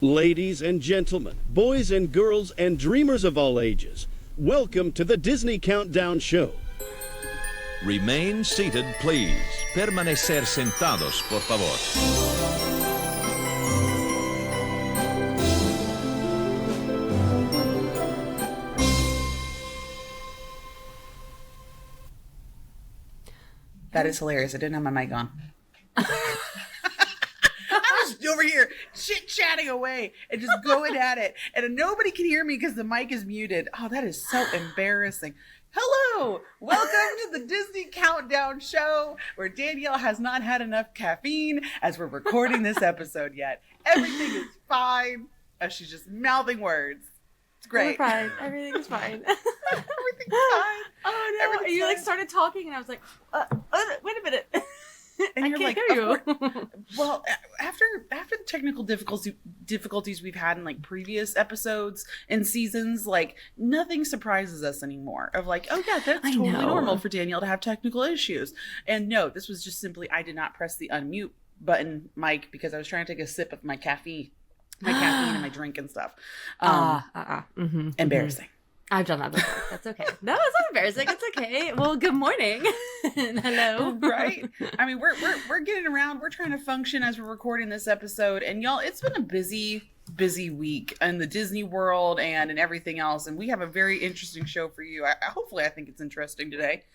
Ladies and gentlemen, boys and girls, and dreamers of all ages, welcome to the Disney Countdown Show. Remain seated, please. Permanecer sentados, por favor. That is hilarious. I didn't have my mic on. Over here chit-chatting away and just going at it, and nobody can hear me because the mic is muted. Oh, that is so embarrassing. Hello, welcome to the Disney Countdown Show, where Danielle has not had enough caffeine as we're recording this episode yet. Everything is fine. She's just mouthing words. It's great. We're fine. Everything's fine. Everything's fine. Oh no! You like started talking, and I was like, "Wait a minute." And I you're can't like, hear you. Well, after the technical difficulties we've had in like previous episodes and seasons, like nothing surprises us anymore. Of like, oh yeah, that's totally normal for Danielle to have technical issues. And no, this was just simply I did not press the unmute button, mic, because I was trying to take a sip of my caffeine and my drink and stuff. Embarrassing. I've done that before. That's okay. No, it's not embarrassing. It's okay. Well, good morning. Hello. Right? I mean, we're getting around. We're trying to function as we're recording this episode. And y'all, it's been a busy week in the Disney world and in everything else. And we have a very interesting show for you. Hopefully, I think it's interesting today.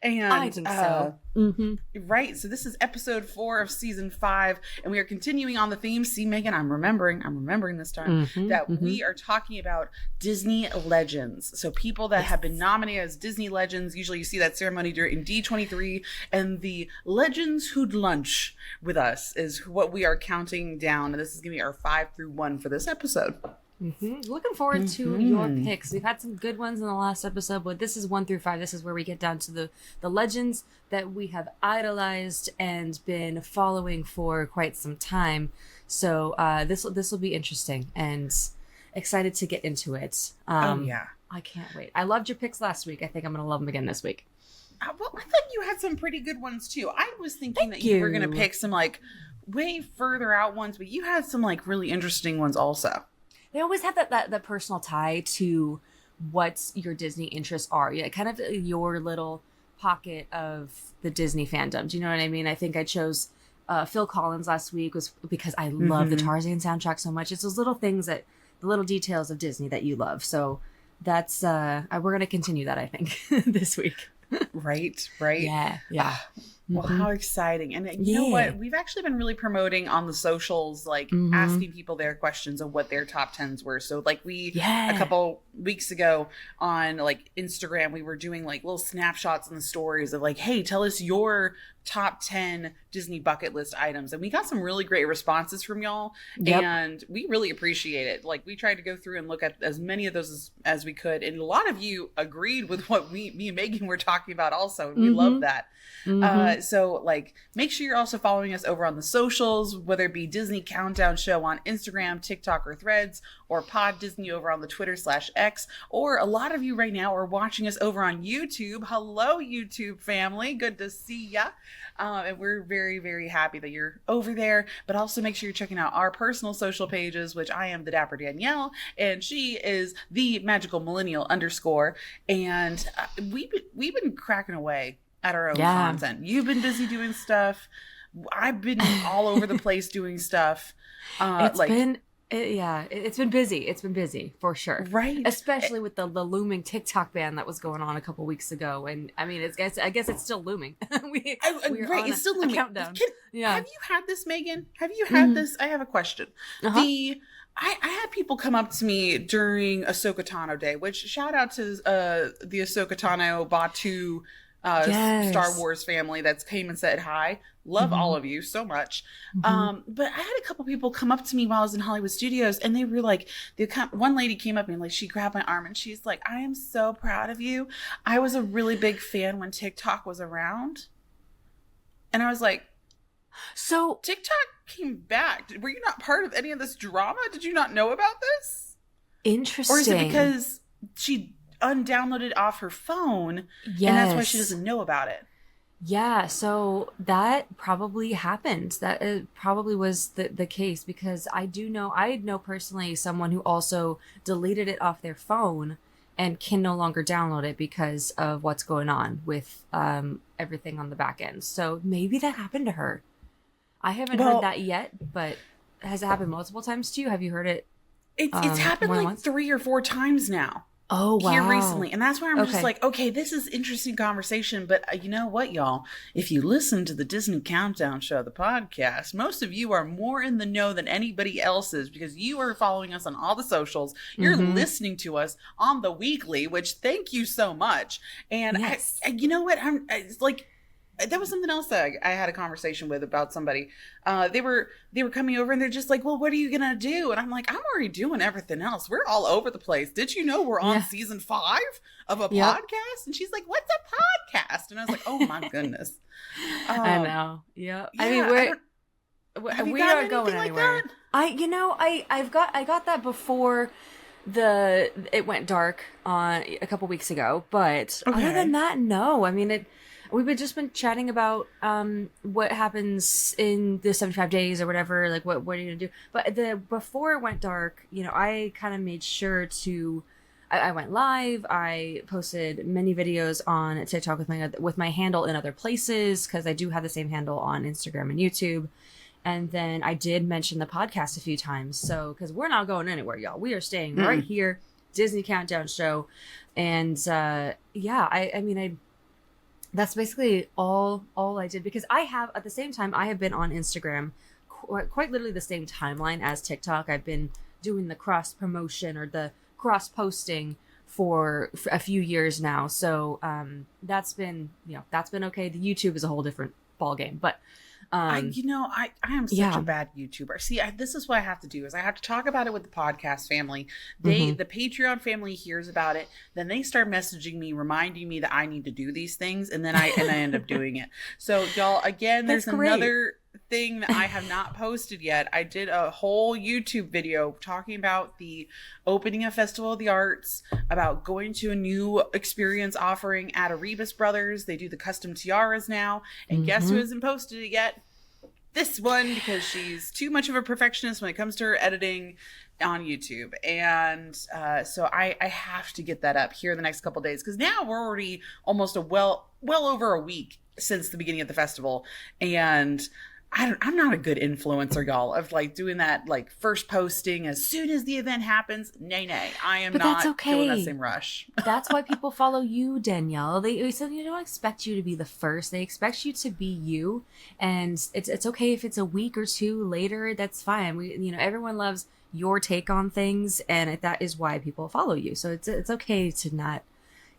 And I think so. Right. So this is episode 4 of season 5. And we are continuing on the theme. See, Megan, I'm remembering this time that we are talking about Disney legends. So people that have been nominated as Disney legends. Usually you see that ceremony during D23. And the Legends Who'd Lunch with us is what we are counting down. And this is going to be our 5 through 1 for this episode. Looking forward to your picks. We've had some good ones in the last episode, but this is 1 through 5. This is where we get down to the legends that we have idolized and been following for quite some time. So this will be interesting and excited to get into it. I can't wait. I loved your picks last week. I think I'm going to love them again this week. Well, I thought you had some pretty good ones too. I was thinking that you were going to pick some like way further out ones, but you had some like really interesting ones also. They always have that personal tie to what your Disney interests are. Yeah, kind of your little pocket of the Disney fandom. Do you know what I mean? I think I chose Phil Collins last week was because I love the Tarzan soundtrack so much. It's those little things the little details of Disney that you love. So that's we're going to continue that, I think, this week. Right. Yeah. Well, how exciting. And you know what? We've actually been really promoting on the socials, like asking people their questions of what their top 10s were. So like a couple weeks ago on like Instagram, we were doing like little snapshots in the stories of like, hey, tell us your top 10 Disney bucket list items. And we got some really great responses from y'all. Yep. And we really appreciate it. Like we tried to go through and look at as many of those as we could. And a lot of you agreed with what me and Megan were talking about also. And we love that. So like make sure you're also following us over on the socials, whether it be Disney Countdown Show on Instagram, TikTok, or Threads, or Pod Disney over on the Twitter/X, or a lot of you right now are watching us over on YouTube. Hello, YouTube family. Good to see ya. And we're very, very happy that you're over there, but also make sure you're checking out our personal social pages, which I am the Dapper Danielle, and she is the magical Millennial _. And we've been cracking away at our own content. You've been busy doing stuff. I've been all over the place doing stuff. It's been busy. It's been busy for sure. Right. Especially with the looming TikTok ban that was going on a couple weeks ago. And I mean, I guess it's still looming. It's still looming. Countdown. Have you had this, Megan? Have you had this? I have a question. I had people come up to me during Ahsoka Tano Day, which shout out to the Ahsoka Tano Batu Star Wars family that's came and said hi. Love all of you so much. But I had a couple people come up to me while I was in Hollywood Studios, and they were like, one lady came up and like she grabbed my arm and she's like, I am so proud of you. I was a really big fan when TikTok was around. And I was like, so TikTok came back. Were you not part of any of this drama? Did you not know about this? Interesting. Or is it because she undownloaded off her phone and that's why she doesn't know about it? Yeah, so that probably happened. That probably was the case because I know personally someone who also deleted it off their phone and can no longer download it because of what's going on with everything on the back end. So maybe that happened to her. I haven't heard that yet, but has it happened multiple times to you? Have you heard it? It's happened like once? 3 or 4 times now. Oh, wow. Here recently. And that's why I'm just like, okay, this is interesting conversation. But you know what, y'all? If you listen to the Disney Countdown Show, the podcast, most of you are more in the know than anybody else is because you are following us on all the socials. You're listening to us on the weekly, which thank you so much. And yes. You know what? It's like, that was something else that I had a conversation with about somebody. They were coming over and they're just like, well, what are you going to do? And I'm like, I'm already doing everything else. We're all over the place. Did you know we're on season 5 of a podcast? And she's like, what's a podcast? And I was like, oh my goodness. I know. Yeah. I mean, we aren't going anywhere. Like I got that before it went dark on a couple weeks ago, but other than that, no. I mean, we've just been chatting about what happens in the 75 days or whatever, like what are you gonna do? But before it went dark, I kind of made sure to. I went live. I posted many videos on TikTok with my handle in other places because I do have the same handle on Instagram and YouTube. And then I did mention the podcast a few times. So because we're not going anywhere, y'all. We are staying right here, Disney Countdown Show, and I mean that's basically all I did because I have at the same time I have been on Instagram quite literally the same timeline as TikTok. I've been doing the cross promotion or the cross posting for a few years now. So that's been okay. The YouTube is a whole different ball game, but I am such a bad YouTuber. See, this is what I have to do is I have to talk about it with the podcast family. The Patreon family hears about it. Then they start messaging me, reminding me that I need to do these things. And then I end up doing it. So y'all, again, there's another thing that I have not posted yet. I did a whole YouTube video talking about the opening of Festival of the Arts, about going to a new experience offering at Erebus Brothers. They do the custom tiaras now. And guess who hasn't posted it yet? This one, because she's too much of a perfectionist when it comes to her editing on YouTube. And so I have to get that up here in the next couple of days because now we're already almost well over a week since the beginning of the festival. And I'm not a good influencer, y'all, of like doing that like first posting as soon as the event happens. Nay. I am not feeling that same rush. That's why people follow you, Danielle. They said they don't expect you to be the first. They expect you to be you. And it's okay if it's a week or two later. That's fine. Everyone loves your take on things, and that is why people follow you. So it's okay to not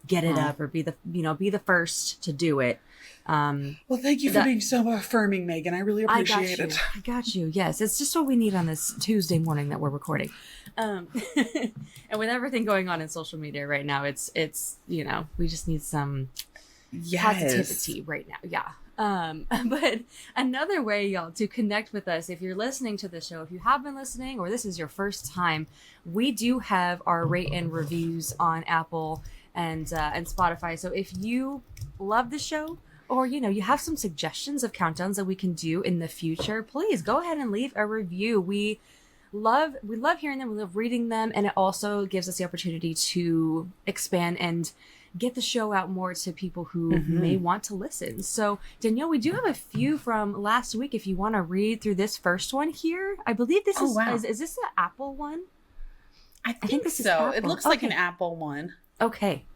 get it up or be the first to do it. Well, thank you for being so affirming, Megan. I really appreciate it. I got you. Yes, it's just what we need on this Tuesday morning that we're recording. And with everything going on in social media right now, it's we just need some positivity right now. Yeah. But another way, y'all, to connect with us, if you're listening to the show, if you have been listening or this is your first time, we do have our rate and reviews on Apple and Spotify. So if you love the show, or you have some suggestions of countdowns that we can do in the future, please go ahead and leave a review. We love hearing them, we love reading them, and it also gives us the opportunity to expand and get the show out more to people who may want to listen. So Danielle, we do have a few from last week if you want to read through this first one here. I believe this is this an Apple one? I think this so. It looks like an Apple one. Okay.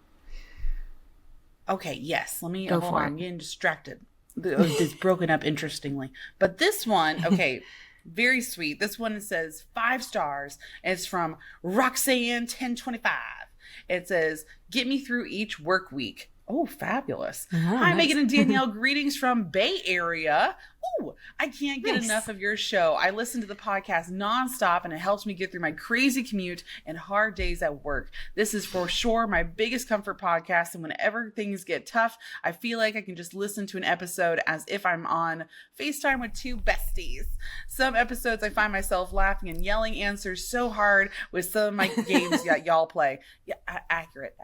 Okay, yes. Let me hold on. I'm getting distracted. It's broken up interestingly. But this one, okay, very sweet. This one says 5 stars. It's from Roxanne1025. It says, "Get me through each work week." Oh, fabulous. Hi, nice. Megan and Danielle. Greetings from Bay Area. Ooh, I can't get enough of your show. I listen to the podcast nonstop and it helps me get through my crazy commute and hard days at work. This is for sure my biggest comfort podcast. And whenever things get tough, I feel like I can just listen to an episode as if I'm on FaceTime with two besties. Some episodes I find myself laughing and yelling answers so hard with some of my games that y'all play. Yeah, accurate.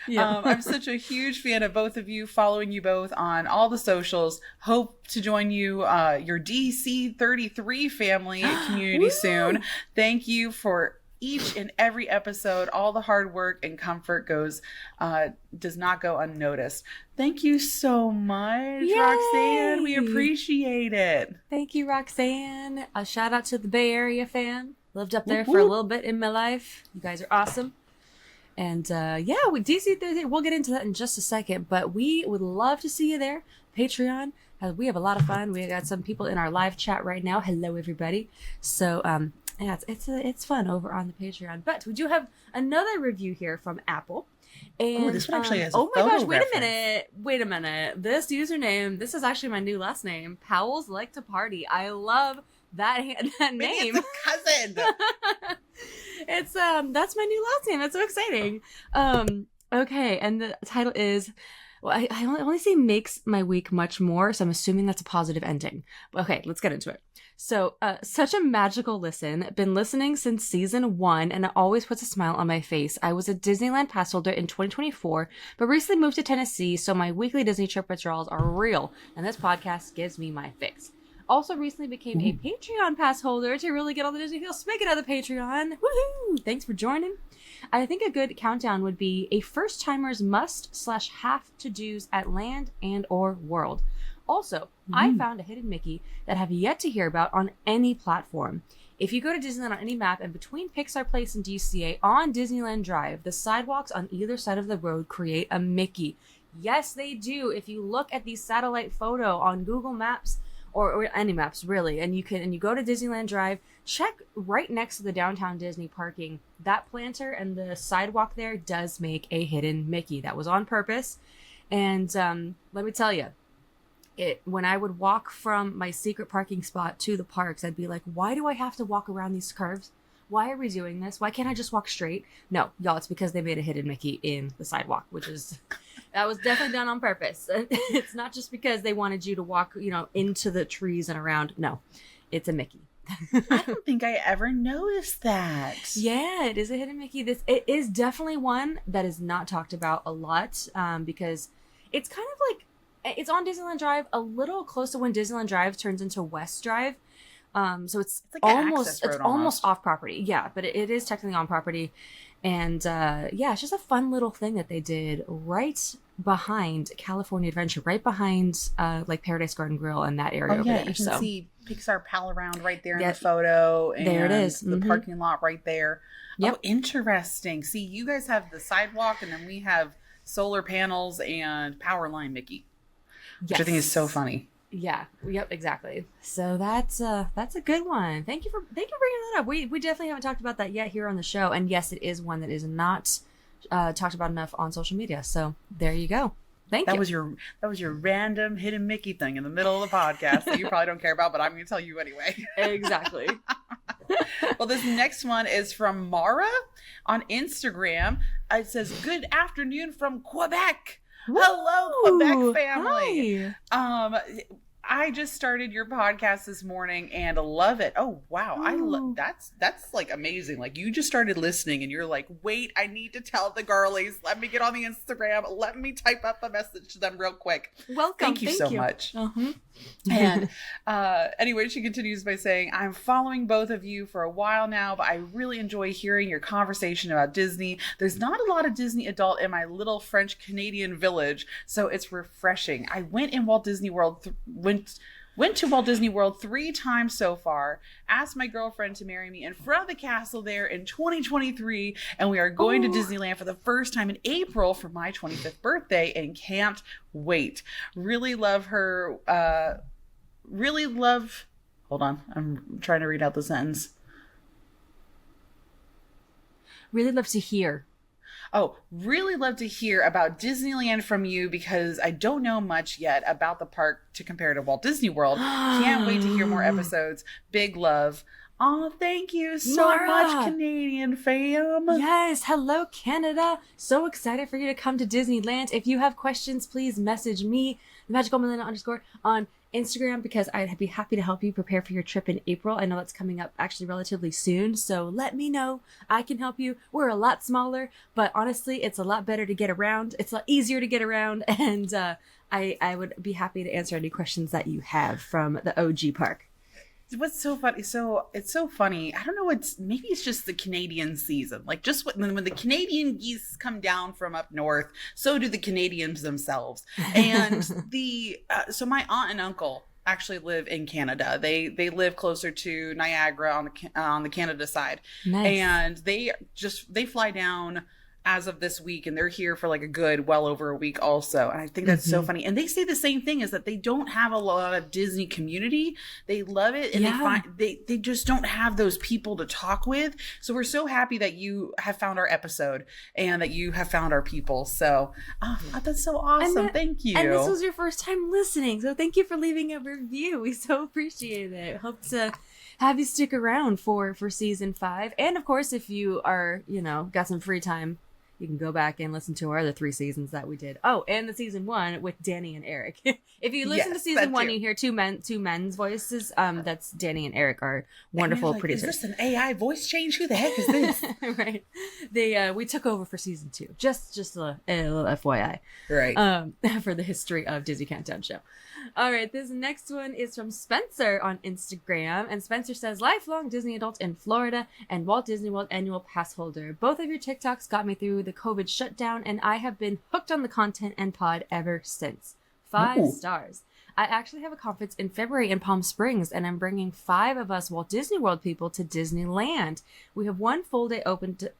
Yeah. I'm such a huge fan of both of you, following you both on all the socials. Hope to join you, your DC 33 family community soon. Thank you for each and every episode. All the hard work and comfort does not go unnoticed. Thank you so much, Yay! Roxanne. We appreciate it. Thank you, Roxanne. A shout out to the Bay Area fan. Lived up there for a little bit in my life. You guys are awesome. And with DC 33, we'll get into that in just a second, but we would love to see you there. Patreon. We have a lot of fun. We got some people in our live chat right now. Hello, everybody. So, it's fun over on the Patreon. But we do have another review here from Apple. And this one actually has oh my gosh, wait a minute. This username, this is actually my new last name. Powell's Like to Party. I love that name. Maybe it's a cousin. It's that's my new last name. That's so exciting. Okay, and the title is, well, I only say makes my week much more, so I'm assuming that's a positive ending. Okay, let's get into it. So, such a magical listen. Been listening since season 1, and it always puts a smile on my face. I was a Disneyland pass holder in 2024, but recently moved to Tennessee, so my weekly Disney trip withdrawals are real, and this podcast gives me my fix. Also recently became a Patreon pass holder to really get all the Disney feels. Speaking of the Patreon, woohoo! Thanks for joining. I think a good countdown would be a first-timers must/have to-dos at land and or world. Also, I found a hidden Mickey that I have yet to hear about on any platform. If you go to Disneyland on any map and between Pixar Place and DCA on Disneyland Drive, the sidewalks on either side of the road create a Mickey. Yes, they do. If you look at the satellite photo on Google Maps, or any maps really, and you go to Disneyland Drive, check right next to the downtown Disney parking. That planter and the sidewalk there does make a hidden Mickey. That was on purpose. And let me tell you, when I would walk from my secret parking spot to the parks, I'd be like, why do I have to walk around these curves? Why are we doing this? Why can't I just walk straight? No, y'all, it's because they made a hidden Mickey in the sidewalk, that was definitely done on purpose. It's not just because they wanted you to walk, into the trees and around. No, it's a Mickey. I don't think I ever noticed that. Yeah, it is a hidden Mickey. It is definitely one that is not talked about a lot, because it's kind of like, it's on Disneyland Drive, a little close to when Disneyland Drive turns into West Drive. So it's like almost off property. Yeah, but it is technically on property. And it's just a fun little thing that they did right behind California Adventure, right behind like Paradise Garden Grill and that area over there. You can see Pixar Pal Around right there in the photo. And there it is. The parking lot right there. Yep. Oh, interesting. See, you guys have the sidewalk and then we have solar panels and power line Mickey. Which I think is so funny. Yeah. Yep. Exactly. So that's a good one. Thank you for bringing that up. We definitely haven't talked about that yet here on the show, and yes, it is one that is not talked about enough on social media. So there you go. Thank you. That was your random hidden Mickey thing in the middle of the podcast that you probably don't care about, but I'm going to tell you anyway. Exactly. Well, this next one is from Mara on Instagram. It says, "Good afternoon from Quebec." Woo! Hello, Quebec family. Hi. I just started your podcast this morning and love it. Oh wow, that's like amazing. Like you just started listening and you're like, wait, I need to tell the girlies. Let me get on the Instagram. Let me type up a message to them real quick. Welcome. Thank you so much. And anyway, she continues by saying, I'm following both of you for a while now, but I really enjoy hearing your conversation about Disney. There's not a lot of Disney adult in my little French Canadian village, so it's refreshing. I went to Walt Disney World 3 times so far, asked my girlfriend to marry me in front of the castle there in 2023, and we are going to Disneyland for the first time in April for my 25th birthday and can't wait. Really love her. Hold on. I'm trying to read out the sentence. Really love to hear. Oh, really love to hear about Disneyland from you because I don't know much yet about the park to compare to Walt Disney World. Can't wait to hear more episodes. Big love. Oh, thank you so Mara. much, Canadian fam. Yes, hello Canada. So excited for you to come to Disneyland. If you have questions, please message me, _Millennial_ on Instagram, because I'd be happy to help you prepare for your trip in April. I know that's coming up actually relatively soon, so let me know. I can help you. We're a lot smaller, but honestly, it's a lot better to get around. It's a lot easier to get around, and I would be happy to answer any questions that you have from the OG park. What's so funny? So it's so funny. I don't know. Maybe it's just the Canadian season. Like just when the Canadian geese come down from up north, so do the Canadians themselves. And so my aunt and uncle actually live in Canada. They live closer to Niagara on the Canada side. Nice. And they fly down as of this week, and they're here for like a good well over a week also. And I think that's so funny. And they say the same thing, is that they don't have a lot of Disney community. They love it, and they just don't have those people to talk with. So we're so happy that you have found our episode and that you have found our people. So that's so awesome. Thank you. And this was your first time listening, so thank you for leaving a review. We so appreciate it. Hope to have you stick around for season 5. And of course, if you are, got some free time, you can go back and listen to our other 3 seasons that we did. Oh, and the season 1 with Danny and Eric. If you listen to season 1, you hear two men's voices. That's Danny and Eric, our wonderful producers. Is this an AI voice change? Who the heck is this? Right. We took over for season 2. Just a little FYI. Right. For the history of Disney Countdown Show. All right, this next one is from Spencer on Instagram, and Spencer says, lifelong Disney adult in Florida and Walt Disney World annual pass holder. Both of your TikToks got me through the COVID shutdown, and I have been hooked on the content and pod ever since. 5 stars. I actually have a conference in February in Palm Springs, and I'm bringing 5 of us Walt Disney World people to Disneyland. We have 1 full day open to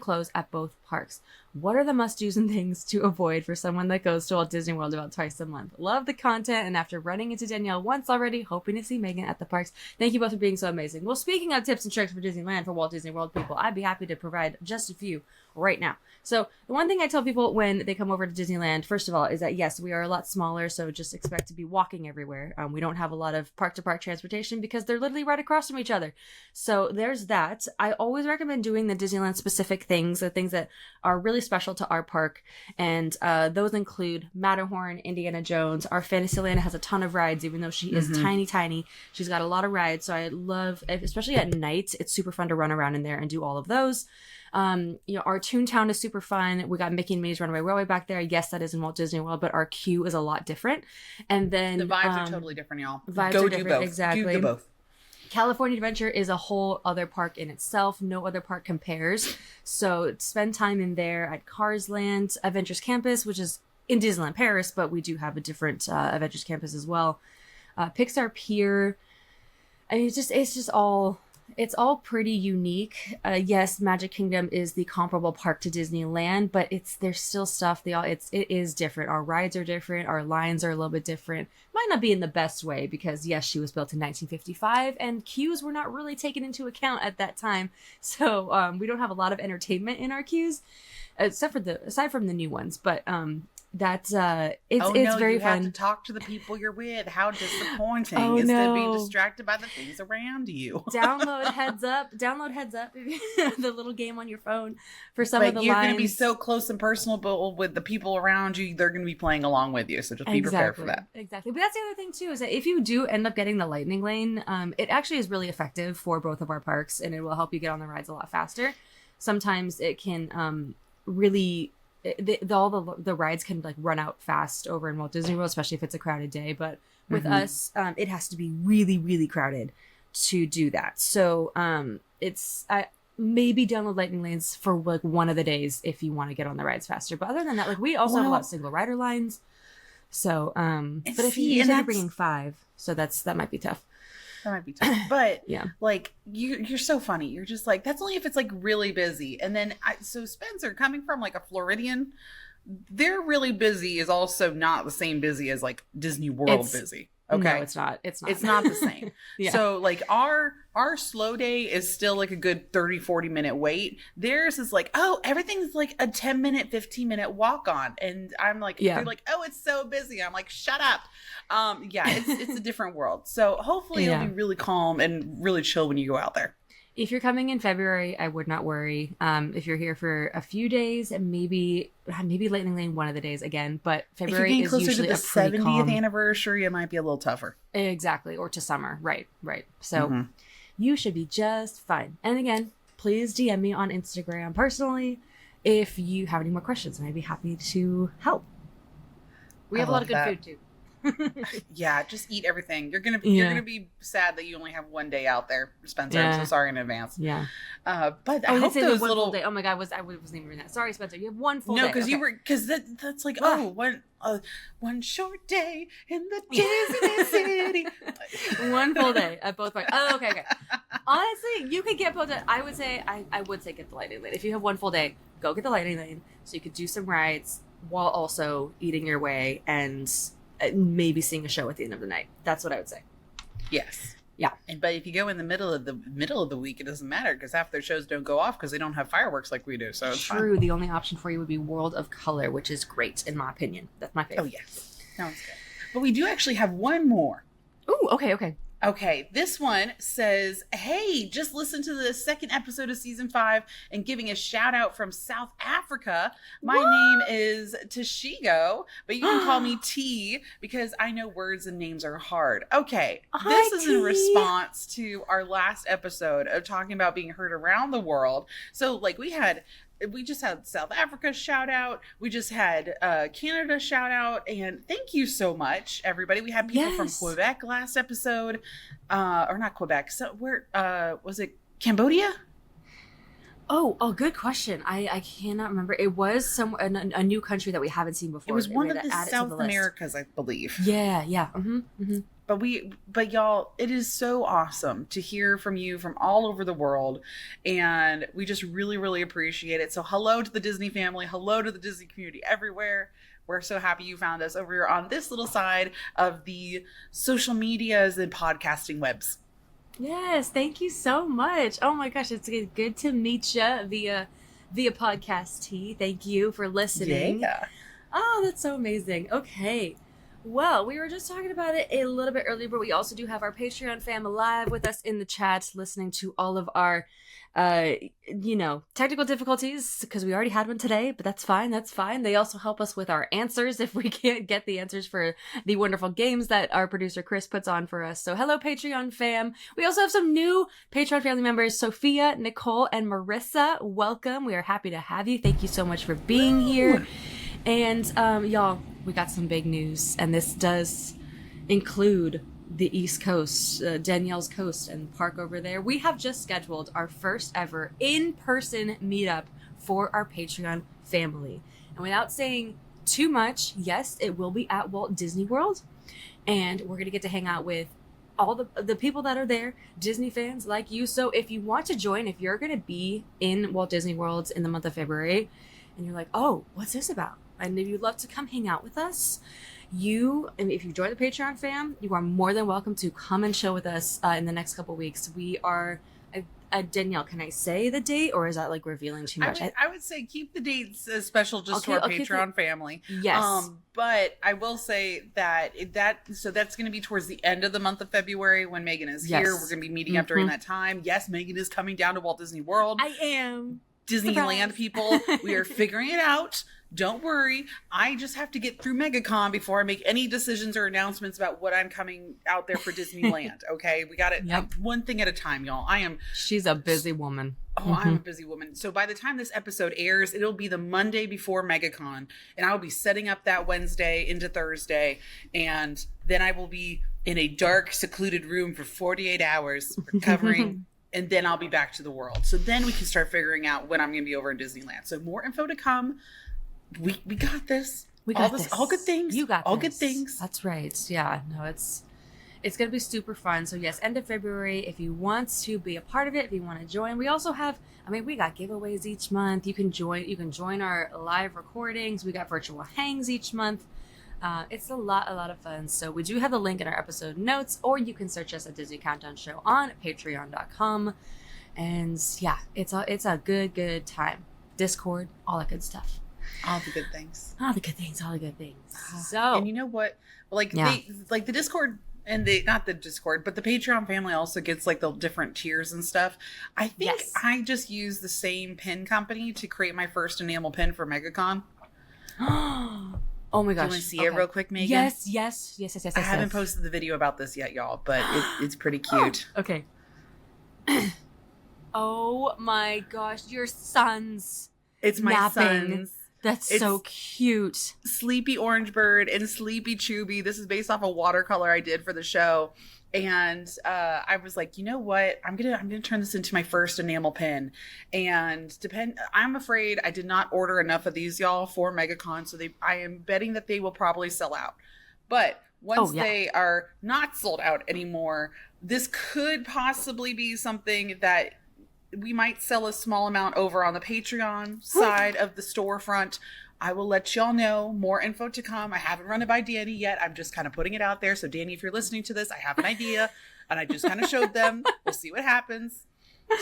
close at both parks. What are the must-dos and things to avoid for someone that goes to Walt Disney World about twice a month? Love the content, and after running into Danielle once already, hoping to see Megan at the parks. Thank you both for being so amazing. Well, speaking of tips and tricks for Disneyland for Walt Disney World people, I'd be happy to provide just a few right now. So the one thing I tell people when they come over to Disneyland, first of all, is that yes, we are a lot smaller, so just expect to be walking everywhere. We don't have a lot of park-to-park transportation because they're literally right across from each other. So there's that. I always recommend doing the Disneyland-specific things, the things that are really special to our park, and those include Matterhorn, Indiana Jones. Our Fantasyland has a ton of rides, even though she is tiny. She's got a lot of rides, so I love, especially at night, it's super fun to run around in there and do all of those. Our Toontown is super fun. We got Mickey and Minnie's Runaway Railway back there. Yes, that is in Walt Disney World, but our queue is a lot different. And then the vibes are totally different, y'all. Vibes Go are do different, both. exactly. Do both. California Adventure is a whole other park in itself. No other park compares. So spend time in there at Cars Land, Adventures Campus, which is in Disneyland Paris, but we do have a different Adventures Campus as well. Pixar Pier. I mean, it's all pretty unique. Yes, Magic Kingdom is the comparable park to Disneyland, but there's still stuff. It is different. Our rides are different. Our lines are a little bit different. Might not be in the best way because yes, she was built in 1955, and queues were not really taken into account at that time. So we don't have a lot of entertainment in our queues, aside from the new ones. But it's very you fun. have to talk to the people you're with. How disappointing. Instead of being distracted by the things around you. Download Heads Up, the little game on your phone for some of the you're lines. going to be so close and personable with the people around you. They're going to be playing along with you. So just be prepared for that. Exactly. But that's the other thing too, is that if you do end up getting the lightning lane, it actually is really effective for both of our parks, and it will help you get on the rides a lot faster. Sometimes it can really... all the rides can like run out fast over in Walt Disney World, especially if it's a crowded day. But with us, it has to be really, really crowded to do that. So maybe download lightning lanes for like one of the days if you want to get on the rides faster. But other than that, like we also have a lot of single rider lines. So, but if you're bringing 5, so that might be tough. That might be tough. But yeah, like you're so funny. You're just like, that's only if it's like really busy. And then so Spencer, coming from like a Floridian, they're really busy is also not the same busy as like Disney World busy. Okay. No, it's not. It's not. It's not the same. Yeah. So like our slow day is still like a good 30-40 minute wait. Theirs is like, oh, everything's like a 10-minute 15-minute walk on, and I'm like, they're like, oh, it's so busy. I'm like, shut up. Yeah, it's a different world. So hopefully it'll be really calm and really chill when you go out there. If you're coming in February, I would not worry. If you're here for a few days, and maybe Lightning Lane one of the days again, but February is usually a pretty 70th calm anniversary. It might be a little tougher. Exactly, or to summer. Right. So you should be just fine. And again, please DM me on Instagram personally if you have any more questions, and I'd be happy to help. We have a lot of good food too. Yeah, just eat everything. You're gonna be sad that you only have one day out there, Spencer. I'm so sorry in advance. Yeah. But I hope those little day. Oh my God, I wasn't even reading that. Sorry, Spencer. You have one full day. No, because that's like one short day in the Disney City. One full day at both parks. Oh, okay. Honestly, you could get both. I would say get the Lightning Lane. If you have one full day, go get the Lightning Lane so you could do some rides while also eating your way and maybe seeing a show at the end of the night. That's what I would say. Yes. Yeah. But if you go in the middle of the week, it doesn't matter because half their shows don't go off because they don't have fireworks like we do. So it's true. Fine. The only option for you would be World of Color, which is great in my opinion. That's my favorite. Oh yes, sounds good. But we do actually have one more. Ooh, okay. Okay, this one says, hey, just listen to the second episode of season 5 and giving a shout out from South Africa. My name is Tashigo, but you can call me T because I know words and names are hard. Okay, this is in response to our last episode of talking about being heard around the world. So like we just had South Africa shout out. We just had Canada shout out. And thank you so much, everybody. We had people from Quebec last episode. Or not Quebec. So where was it? Cambodia? Oh, good question. I cannot remember. It was a new country that we haven't seen before. It was one of the South Americas, I believe. Yeah. Mm-hmm. But y'all, it is so awesome to hear from you from all over the world. And we just really, really appreciate it. So hello to the Disney family. Hello to the Disney community everywhere. We're so happy you found us over here on this little side of the social medias and podcasting webs. Yes, thank you so much. Oh my gosh, it's good to meet you via podcast T. Thank you for listening. Yeah. Oh, that's so amazing. Okay. Well, we were just talking about it a little bit earlier, but we also do have our Patreon fam alive with us in the chat, listening to all of our, technical difficulties, because we already had one today, but that's fine. They also help us with our answers if we can't get the answers for the wonderful games that our producer Chris puts on for us. So hello, Patreon fam. We also have some new Patreon family members, Sophia, Nicole, and Marissa. Welcome. We are happy to have you. Thank you so much for being here. And y'all, we got some big news, and this does include the East Coast, Danielle's Coast and park over there. We have just scheduled our first ever in-person meetup for our Patreon family. And without saying too much, yes, it will be at Walt Disney World, and we're going to get to hang out with all the people that are there, Disney fans like you. So if you want to join, if you're going to be in Walt Disney World in the month of February, and you're like, oh, what's this about? And if you'd love to come hang out with us, if you join the Patreon fam, you are more than welcome to come and chill with us in the next couple weeks. We are, Danielle, can I say the date, or is that like revealing too much? I would say keep the dates special just to our Patreon family. Yes. But I will say so that's going to be towards the end of the month of February when Megan is here. We're going to be meeting up during that time. Yes, Megan is coming down to Walt Disney World. I am. Disneyland people, we are figuring it out. Don't worry. I just have to get through MegaCon before I make any decisions or announcements about what I'm coming out there for Disneyland. Okay, we got it. Yep. One thing at a time, y'all. She's a busy woman. Oh, I'm a busy woman. So by the time this episode airs, it'll be the Monday before MegaCon, and I'll be setting up that Wednesday into Thursday, and then I will be in a dark, secluded room for 48 hours recovering. And then I'll be back to the world. So then we can start figuring out when I'm going to be over in Disneyland. So more info to come. We got this. We got this. All good things. You got all this. Good things. That's right. Yeah. No, it's going to be super fun. So yes, end of February. If you want to be a part of it, if you want to join, we also have. We got giveaways each month. You can join our live recordings. We got virtual hangs each month. It's a lot of fun. So we do have the link in our episode notes, or you can search us at Disney Countdown Show on patreon.com. And yeah, it's a good time. Discord, all that good stuff. All the good things. All the good things. So, and you know what? Like the Discord and not the Discord, but the Patreon family also gets like the different tiers and stuff. I think I just used the same pin company to create my first enamel pin for MegaCon. Oh my gosh. Do you want to see it real quick, Megan? Yes. I haven't posted the video about this yet, y'all, but it's pretty cute. Okay. Oh my gosh, your son's It's my napping. son's. That's so cute. Sleepy Orange Bird and Sleepy Chubby. This is based off a watercolor I did for the show. And I was like, you know what? I'm gonna turn this into my first enamel pin. And I'm afraid I did not order enough of these, y'all, for MegaCon. So I am betting that they will probably sell out. But once they are not sold out anymore, this could possibly be something that we might sell a small amount over on the Patreon side of the storefront. I will let y'all know. More info to come. I haven't run it by Danny yet. I'm just kind of putting it out there. So Danny, if you're listening to this, I have an idea and I just kind of showed them. We'll see what happens.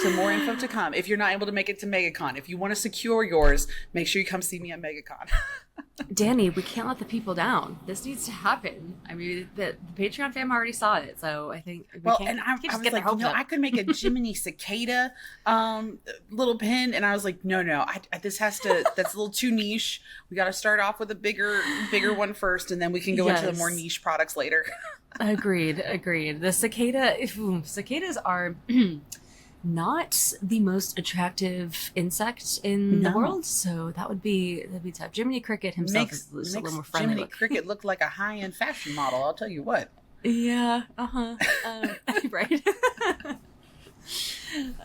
So more info to come. If you're not able to make it to MegaCon, if you want to secure yours, make sure you come see me at MegaCon. Danny, we can't let the people down. This needs to happen. I mean, the Patreon fam already saw it, so I think I was like, I could make a Jiminy Cicada little pin, and I was like, no, that's a little too niche. We got to start off with a bigger one first, and then we can go into the more niche products later. Agreed. The cicadas are not the most attractive insect in the world, so that'd be tough. Jiminy Cricket himself is a little more friendly. Jiminy Cricket looked like a high-end fashion model, I'll tell you what. Yeah, right.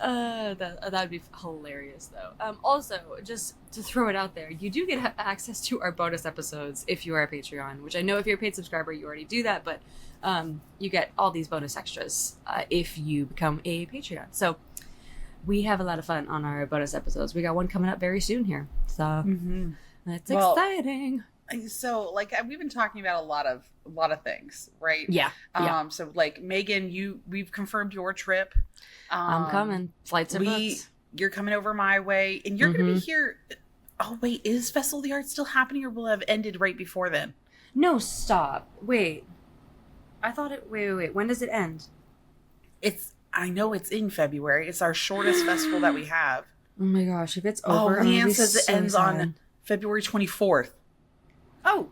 That'd be hilarious, though. Also, just to throw it out there, you do get access to our bonus episodes if you are a Patreon, which I know if you're a paid subscriber, you already do that, but you get all these bonus extras if you become a Patreon. So we have a lot of fun on our bonus episodes. We got one coming up very soon here, so that's exciting. So, like, we've been talking about a lot of things, right? Yeah. So, like, Megan, we've confirmed your trip. I'm coming. Flights are booked. You're coming over my way, and you're going to be here. Oh wait, is Festival of the Arts still happening, or will it have ended right before then? No, stop. Wait. I thought it. Wait. When does it end? I know it's in February. It's our shortest festival that we have. Oh my gosh! If it's over, Leanne says it ends on February 24th. Oh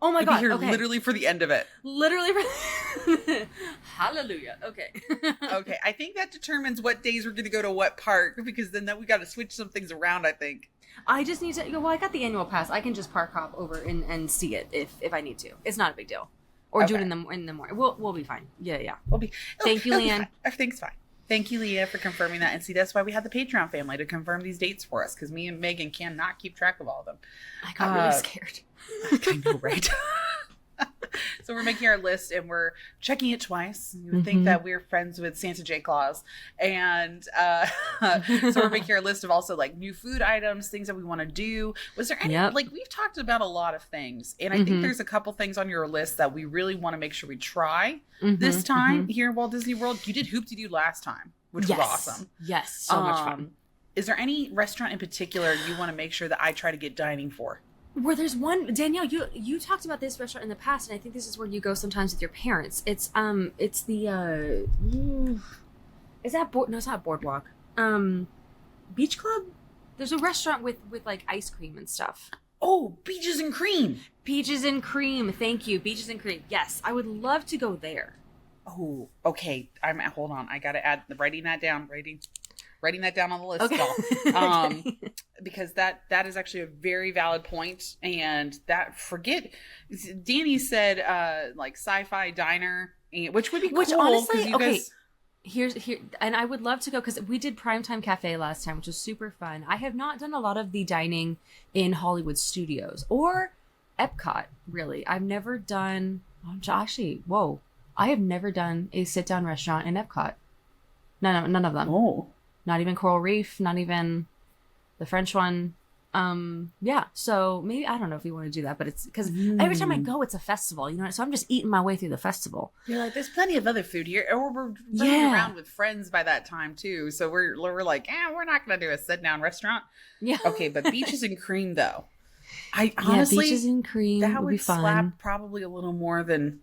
my God! Be here literally for the end of it. Literally. Hallelujah. Okay. Okay. I think that determines what days we're going to go to what park, because then we got to switch some things around, I think. I just need to. Well, I got the annual pass. I can just park hop over and see it if I need to. It's not a big deal. Or do it in the morning. We'll be fine. Yeah. Thank you, Leanne. Everything's fine. Thank you, Leah, for confirming that. And see, that's why we had the Patreon family to confirm these dates for us, because me and Megan cannot keep track of all of them. I got really scared. I know, right? So we're making our list and we're checking it twice. You would think that we're friends with Santa J. Claus. And so we're making our list of also like new food items, things that we want to do. Was there any, like, we've talked about a lot of things. And I think there's a couple things on your list that we really want to make sure we try this time here in Walt Disney World. You did Hoop-de-Doo last time, which was awesome. Yes, so much fun. Is there any restaurant in particular you want to make sure that I try to get dining for? Where there's one, Danielle, you talked about this restaurant in the past, and I think this is where you go sometimes with your parents. It's the is that no, it's not Boardwalk. Beach Club. There's a restaurant with like ice cream and stuff. Oh, Peaches and Cream. Peaches and Cream. Thank you, Peaches and Cream. Yes, I would love to go there. Oh, okay. Hold on. I gotta add writing that down on the list, okay. y'all. Because that is actually a very valid point. And Danny said like sci-fi diner, which would be cool. Which honestly, okay. Here, and I would love to go because we did Primetime Cafe last time, which was super fun. I have not done a lot of the dining in Hollywood Studios or Epcot, really. I've never done, I have never done a sit-down restaurant in Epcot. None of them. Oh. Not even Coral Reef, not even the French one. Yeah, so maybe, I don't know if you want to do that, but it's because every time I go, it's a festival, you know, so I'm just eating my way through the festival. You're like, there's plenty of other food here, or we're running around with friends by that time too, so we're like, we're not gonna do a sit down restaurant. Yeah. Okay, but beaches and cream though, I honestly, beaches and cream that would be fun. slap probably a little more than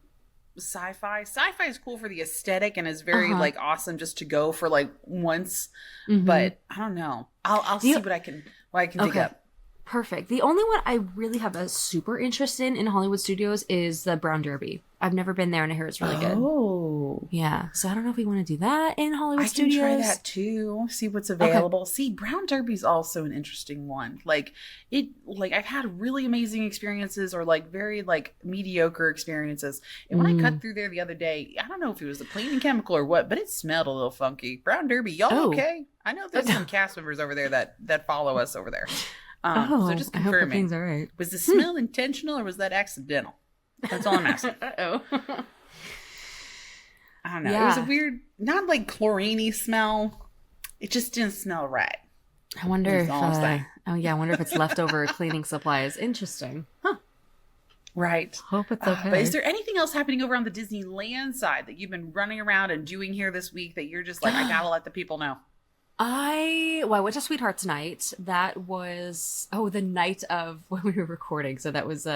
sci-fi. Sci-fi is cool for the aesthetic and is very like awesome just to go for like once, but I don't know. I'll see what I can dig up. Perfect. The only one I really have a super interest in Hollywood Studios is the Brown Derby. I've never been there, and I hear it's really good. Oh. Yeah. So I don't know if we want to do that in Hollywood Studios. I can try that too. See what's available. Okay. See, Brown Derby's also an interesting one. Like I've had really amazing experiences or like very like mediocre experiences. And when I cut through there the other day, I don't know if it was the cleaning chemical or what, but it smelled a little funky. Brown Derby, y'all okay? I know there's some cast members over there that follow us over there. So just confirming. Things are right. Was the smell intentional or was that accidental? That's all I'm asking. Uh-oh. I don't know. Yeah. It was a weird, not like chlorine-y smell. It just didn't smell right. I wonder if I wonder if it's leftover cleaning supplies. Interesting. Huh. Right. Hope it's okay. But is there anything else happening over on the Disneyland side that you've been running around and doing here this week that you're just like, I gotta let the people know? I went to Sweethearts Night. That was the night of when we were recording. So that was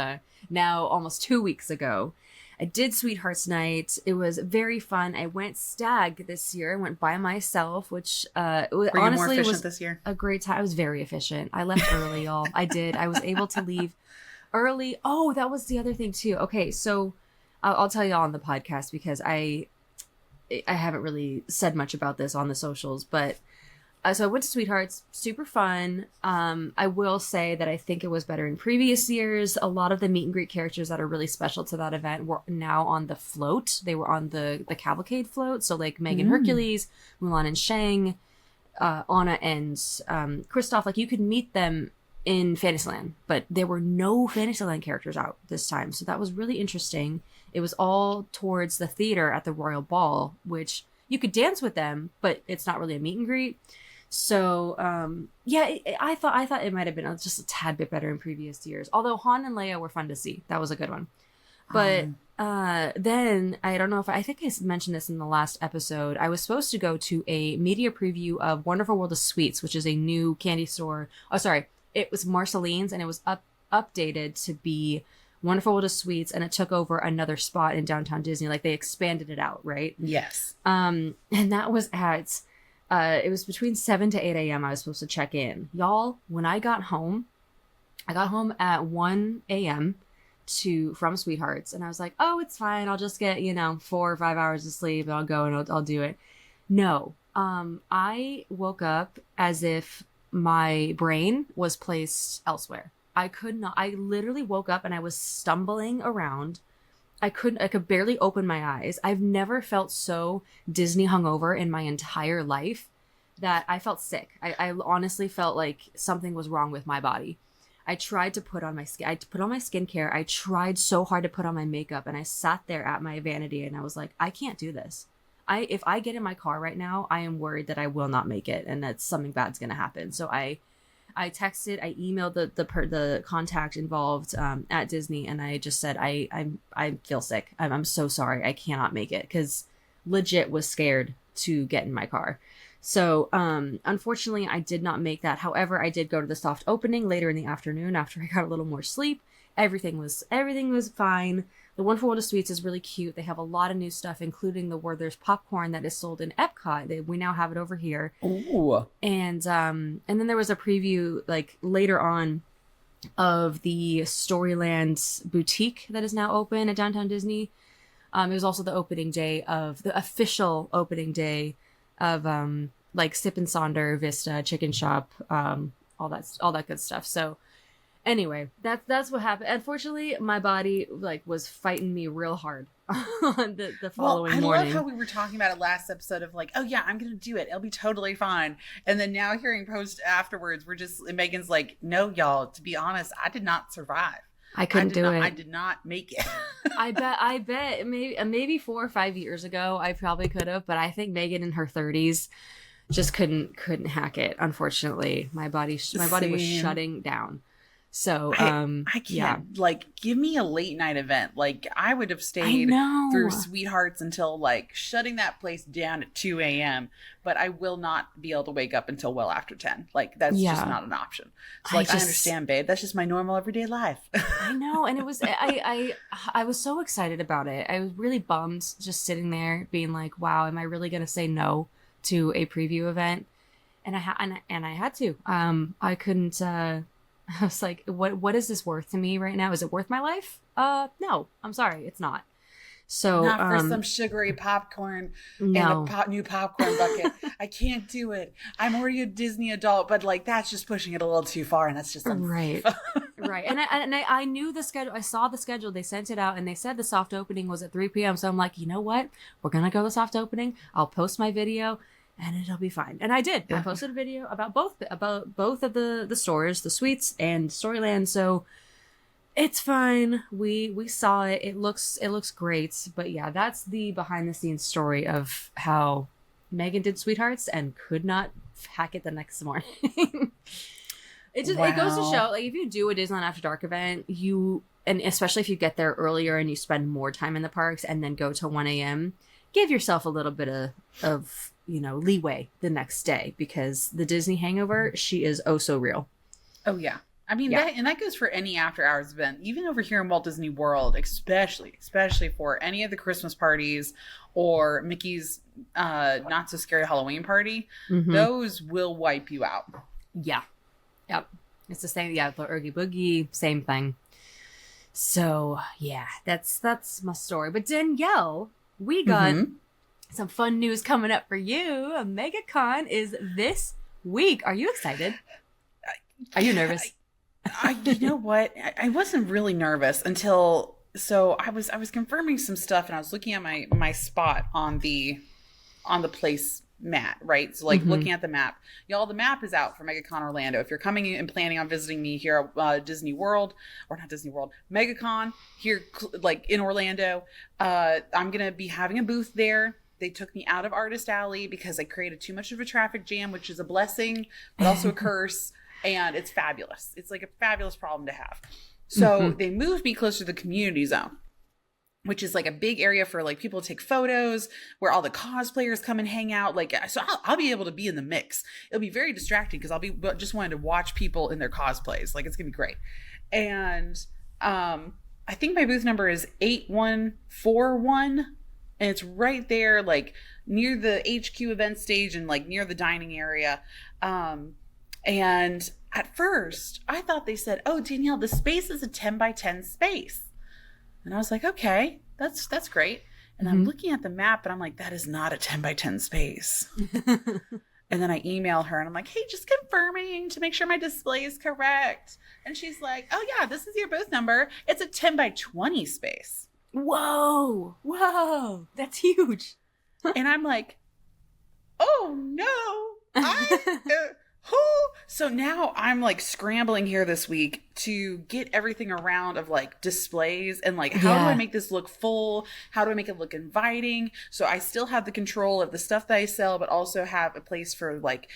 now almost 2 weeks ago. I did Sweethearts Night. It was very fun. I went stag this year. I went by myself, which were you honestly more efficient this year? A great time. I was very efficient. I left early, y'all. I did. I was able to leave early. Oh, that was the other thing too. Okay, so I'll tell you all on the podcast because I haven't really said much about this on the socials, but. So I went to Sweethearts, super fun. I will say that I think it was better in previous years. A lot of the meet and greet characters that are really special to that event were now on the float. They were on the cavalcade float. So like Meg and Hercules, Mulan and Shang, Anna and Kristoff, like you could meet them in Fantasyland, but there were no Fantasyland characters out this time. So that was really interesting. It was all towards the theater at the Royal Ball, which you could dance with them, but it's not really a meet and greet. So, I thought it might have been just a tad bit better in previous years. Although Han and Leia were fun to see. That was a good one. But then, I don't know if I think I mentioned this in the last episode. I was supposed to go to a media preview of Wonderful World of Sweets, which is a new candy store. Oh, sorry. It was Marceline's, and it was updated to be Wonderful World of Sweets, and it took over another spot in downtown Disney. Like, they expanded it out, right? Yes. And that was at... it was between 7 to 8 a.m. I was supposed to check in. Y'all, when I got home at 1 a.m. from Sweethearts, and I was like, oh, it's fine. I'll just get, 4 or 5 hours of sleep, and I'll go and I'll do it. No. I woke up as if my brain was placed elsewhere. I literally woke up and I was stumbling around. I could barely open my eyes. I've never felt so Disney hungover in my entire life that I felt sick. I honestly felt like something was wrong with my body. I tried to put on my skin. I put on my skincare. I tried so hard to put on my makeup, and I sat there at my vanity and I was like, I can't do this. If I get in my car right now, I am worried that I will not make it and that something bad's going to happen. So I texted, I emailed the contact involved at Disney, and I just said, I feel sick. I'm so sorry. I cannot make it, because legit was scared to get in my car. So unfortunately, I did not make that. However, I did go to the soft opening later in the afternoon after I got a little more sleep. Everything was fine. The Wonderful World of Sweets is really cute. They have a lot of new stuff, including the Werther's popcorn that is sold in Epcot. We now have it over here. Ooh. And then there was a preview like later on of the Storyland boutique that is now open at Downtown Disney. It was also the official opening day of like Sip and Sonder, Vista, Chicken Shop, all that good stuff. So anyway, that's what happened. Unfortunately, my body was fighting me real hard on the following morning. I love how we were talking about it last episode of like, oh yeah, I'm gonna do it. It'll be totally fine. And then now hearing post afterwards, Megan's like, no, y'all. To be honest, I did not survive. I couldn't do it. I did not make it. I bet maybe 4 or 5 years ago I probably could have, but I think Megan in her 30s just couldn't hack it. Unfortunately, my body was shutting down. So I can't like give me a late night event. Like I would have stayed through Sweethearts until like shutting that place down at 2 a.m. But I will not be able to wake up until well after 10. Like that's just not an option. So like I understand, babe. That's just my normal everyday life. I know, and it was I was so excited about it. I was really bummed just sitting there being like, wow, am I really gonna say no to a preview event? And I had to. I couldn't. I was like, what is this worth to me right now? Is it worth my life? No, I'm sorry, it's not. So not for some sugary popcorn and a new popcorn bucket. I can't do it. I'm already a Disney adult, but like that's just pushing it a little too far, and that's just right. Right. And I knew the schedule. I saw the schedule. They sent it out, and they said the soft opening was at 3 p.m. So I'm like, you know what? We're gonna go to the soft opening. I'll post my video. And it'll be fine. And I did. Yeah. I posted a video about both of the stores, the suites and Storyland. So it's fine. We saw it. It looks great. But yeah, that's the behind the scenes story of how Megan did Sweethearts and could not hack it the next morning. It goes to show, like, if you do a Disneyland After Dark event, and especially if you get there earlier and you spend more time in the parks and then go till 1 a.m., give yourself a little bit of leeway the next day, because the Disney hangover, she is oh so real. Oh yeah. I mean, that goes for any after hours event, even over here in Walt Disney World, especially for any of the Christmas parties or Mickey's not so scary Halloween party. Mm-hmm. Those will wipe you out. Yeah. Yep. It's the same. Yeah. The Oogie Boogie, same thing. So yeah, that's my story. But Danielle, we got some fun news coming up for you. MegaCon is this week. Are you excited? Are you nervous? You know what? I wasn't really nervous until I was confirming some stuff, and I was looking at my spot on the place mat, right? So looking at the map, y'all, the map is out for MegaCon Orlando. If you're coming and planning on visiting me here at Disney World, or not Disney World, MegaCon here, like in Orlando, I'm gonna be having a booth there. They took me out of Artist Alley because I created too much of a traffic jam, which is a blessing, but also a curse. And it's fabulous. It's like a fabulous problem to have. So they moved me closer to the community zone, which is like a big area for like people to take photos, where all the cosplayers come and hang out. Like, so I'll be able to be in the mix. It'll be very distracting because I'll be just wanting to watch people in their cosplays. Like, it's gonna be great. And I think my booth number is 8141. And it's right there, like near the HQ event stage and like near the dining area. And at first I thought they said, oh, Danielle, the space is a 10 by 10 space. And I was like, okay, that's great. And I'm looking at the map and I'm like, that is not a 10 by 10 space. And then I email her and I'm like, hey, just confirming to make sure my display is correct. And she's like, oh yeah, this is your booth number. It's a 10 by 20 space. Whoa, that's huge. And I'm like, oh no, so now I'm like scrambling here this week to get everything around of like displays and like, how do I make this look full? How do I make it look inviting? So I still have the control of the stuff that I sell, but also have a place for like,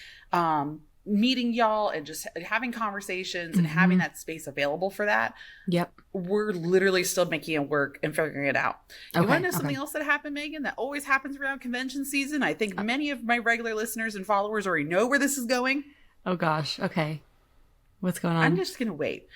meeting y'all and just having conversations and having that space available for that. Yep. We're literally still making it work and figuring it out. You want to know something else that happened, Megan, that always happens around convention season? I think many of my regular listeners and followers already know where this is going. Oh gosh. Okay. What's going on? I'm just going to wait.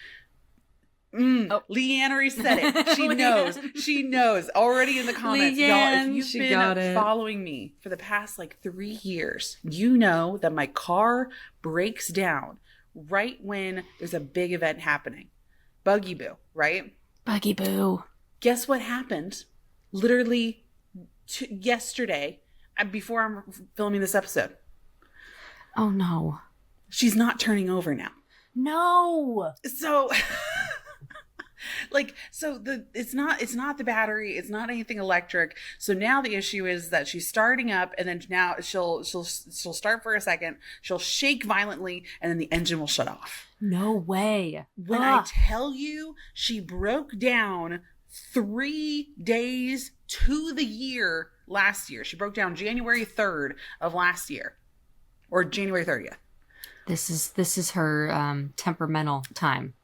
Leanne already said it. She knows. She knows already in the comments. Y'all, if you've been following me for the past like 3 years, you know that my car breaks down right when there's a big event happening. Buggy Boo, right? Buggy Boo. Guess what happened? Literally yesterday, before I'm filming this episode. Oh no. She's not turning over now. No. So it's not the battery, it's not anything electric. So now the issue is that she's starting up, and then now she'll start for a second, she'll shake violently, and then the engine will shut off. No way. When I tell you, she broke down 3 days to the year last year. She broke down January 3rd of last year. or January 30th. This is her temperamental time.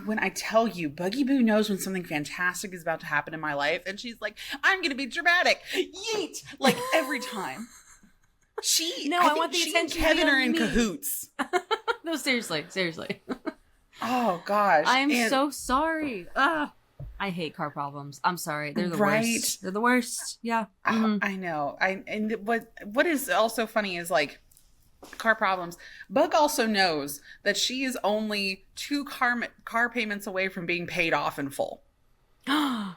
When I tell you, Buggy Boo knows when something fantastic is about to happen in my life, and she's like, "I'm going to be dramatic, yeet!" Like every time. I want the attention. And Kevin are in cahoots. No, seriously. Oh gosh, I'm so sorry. I hate car problems. I'm sorry. They're the worst. They're the worst. Yeah. I know. And what is also funny is like car problems. Bug also knows that she is only 2 car payments away from being paid off in full.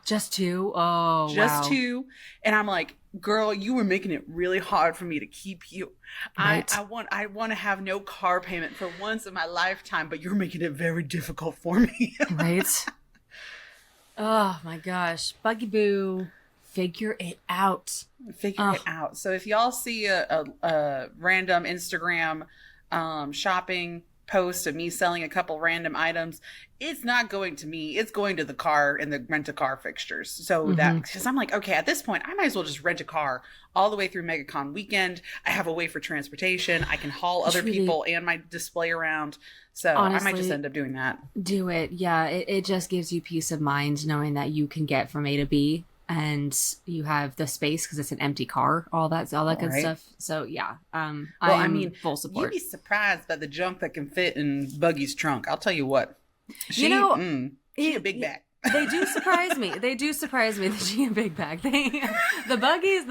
Just 2? Oh, just wow. 2. And I'm like, girl, you were making it really hard for me to keep you. Right. I want to have no car payment for once in my lifetime, but you're making it very difficult for me. Right? Oh my gosh. Buggy Boo, figure it out. Figure it out. So if y'all see a random Instagram shopping post of me selling a couple random items, it's not going to me. It's going to the car and the rent-a-car fixtures. So that, because I'm like, okay, at this point, I might as well just rent a car all the way through MegaCon weekend. I have a way for transportation. I can haul other people and my display around. So honestly, I might just end up doing that. Do it. Yeah. It just gives you peace of mind knowing that you can get from A to B and you have the space because it's an empty car, all that good stuff. So yeah. I mean, full support. You'd be surprised by the junk that can fit in Buggy's trunk. I'll tell you what. She a big bag. They do surprise me. That she a big bag. The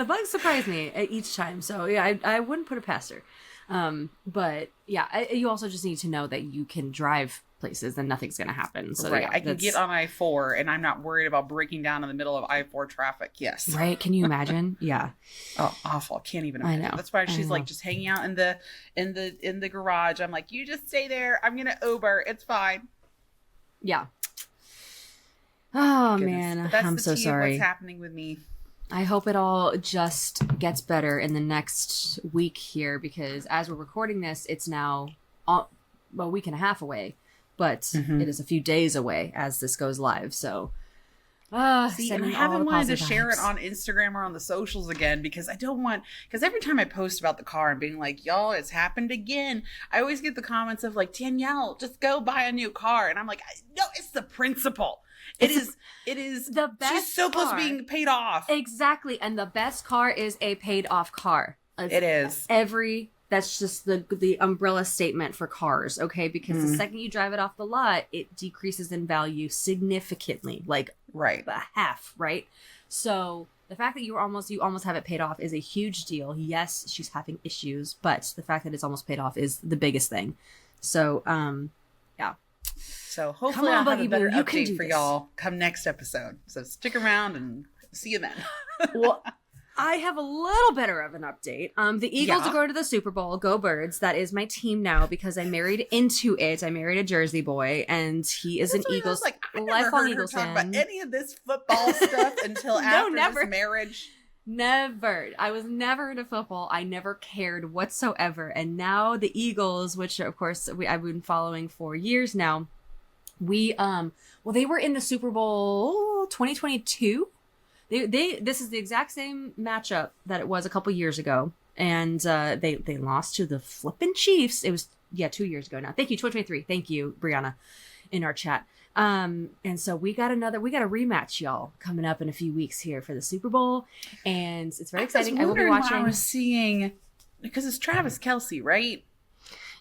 bugs surprise me each time. So yeah, I wouldn't put it past her. But yeah, you also just need to know that you can drive places and nothing's going to happen. So right. Yeah, I can get on I-4 and I'm not worried about breaking down in the middle of I-4 traffic. Yes. Right. Can you imagine? Yeah. Oh, awful. Can't even imagine. I know. That's why she's like just hanging out in the garage. I'm like, you just stay there. I'm going to Uber. It's fine. Yeah. Oh, Goodness. man. That's I'm the so tea sorry. Of what's happening with me. I hope it all just gets better in the next week here because as we're recording this, it's now a week and a half away, but it is a few days away as this goes live. So, and I haven't wanted to share it on Instagram or on the socials again because I don't want, because every time I post about the car and being like, y'all, it's happened again, I always get the comments of like, Danielle, just go buy a new car. And I'm like, no, it's the principle. It is the best. She's so close to being paid off. Exactly. And the best car is a paid off car. It is. That's just the umbrella statement for cars, okay? Because the second you drive it off the lot, it decreases in value significantly, like a half, right? So the fact that you almost have it paid off is a huge deal. Yes, she's having issues, but the fact that it's almost paid off is the biggest thing. So, yeah. So hopefully I'll have a better update for y'all come next episode. So stick around and see you then. Well, I have a little better of an update. The Eagles are going to the Super Bowl. Go Birds. That is my team now because I married into it. I married a Jersey boy, and he is an Eagles, lifelong Eagles fan. Talk about any of this football stuff until after this marriage. Never. I was never into football. I never cared whatsoever. And now the Eagles, which of course I've been following for years now, they were in the Super Bowl 2022. This is the exact same matchup that it was a couple years ago, and they lost to the flippin' Chiefs. It was 2 years ago now. Thank you, 2023. Thank you, Brianna, in our chat. And so we got a rematch, y'all, coming up in a few weeks here for the Super Bowl, and it's very exciting. I will be watching. I was seeing because it's Travis Kelce, right?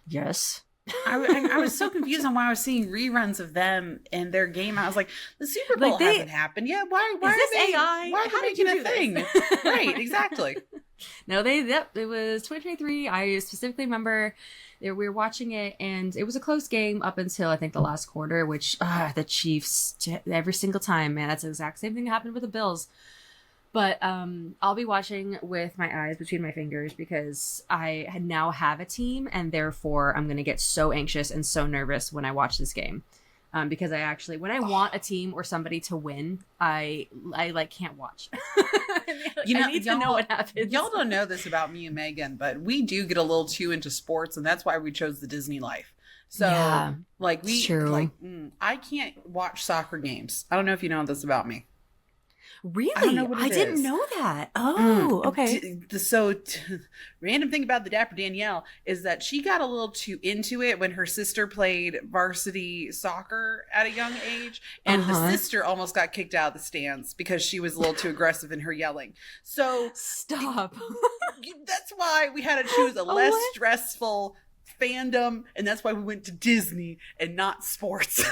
Yes. I was so confused on why I was seeing reruns of them and their game. I was like, the Super Bowl hasn't happened yet. Why is this AI? Why are they making a thing? Right, exactly. No, it was 2023. I specifically remember we were watching it, and it was a close game up until I think the last quarter, which the Chiefs every single time, man. That's the exact same thing that happened with the Bills. But I'll be watching with my eyes between my fingers because I now have a team, and therefore I'm going to get so anxious and so nervous when I watch this game. Because when I want a team or somebody to win, I can't watch. I need to know what happens. Y'all don't know this about me and Megan, but we do get a little too into sports, and that's why we chose the Disney life. So I can't watch soccer games. I don't know if you know this about me. Really? I don't know what it didn't is. know that. Oh, okay. Random thing about the Dapper Danielle is that she got a little too into it when her sister played varsity soccer at a young age, and the sister almost got kicked out of the stands because she was a little too aggressive in her yelling. So stop. That's why we had to choose a less stressful fandom, and that's why we went to Disney and not sports.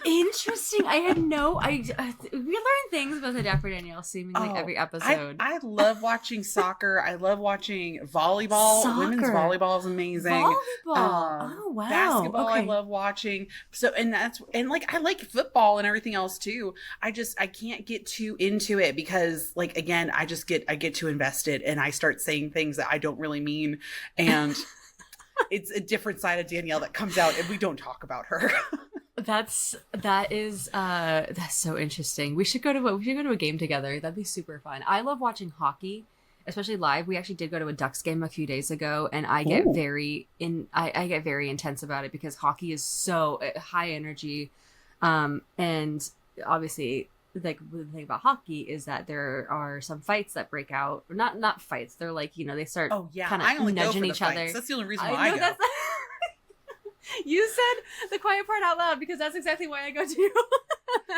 Interesting. I had no idea. We learn things about the Dapper Danielle seemingly every episode. I love watching soccer. I love watching volleyball. Soccer. Women's volleyball is amazing. Volleyball. Oh wow. Basketball I love watching. So I like football and everything else too. I can't get too into it because like again, I get too invested and I start saying things that I don't really mean, and it's a different side of Danielle that comes out and we don't talk about her. That's so interesting. We should go to a game together. That'd be super fun. I love watching hockey, especially live. We actually did go to a Ducks game a few days ago, and I get I get very intense about it because hockey is so high energy, and obviously like the thing about hockey is that there are some fights that break out. Not fights. They're like they start kind of nudging each other. That's the only reason why I go. You said the quiet part out loud because that's exactly why I go too.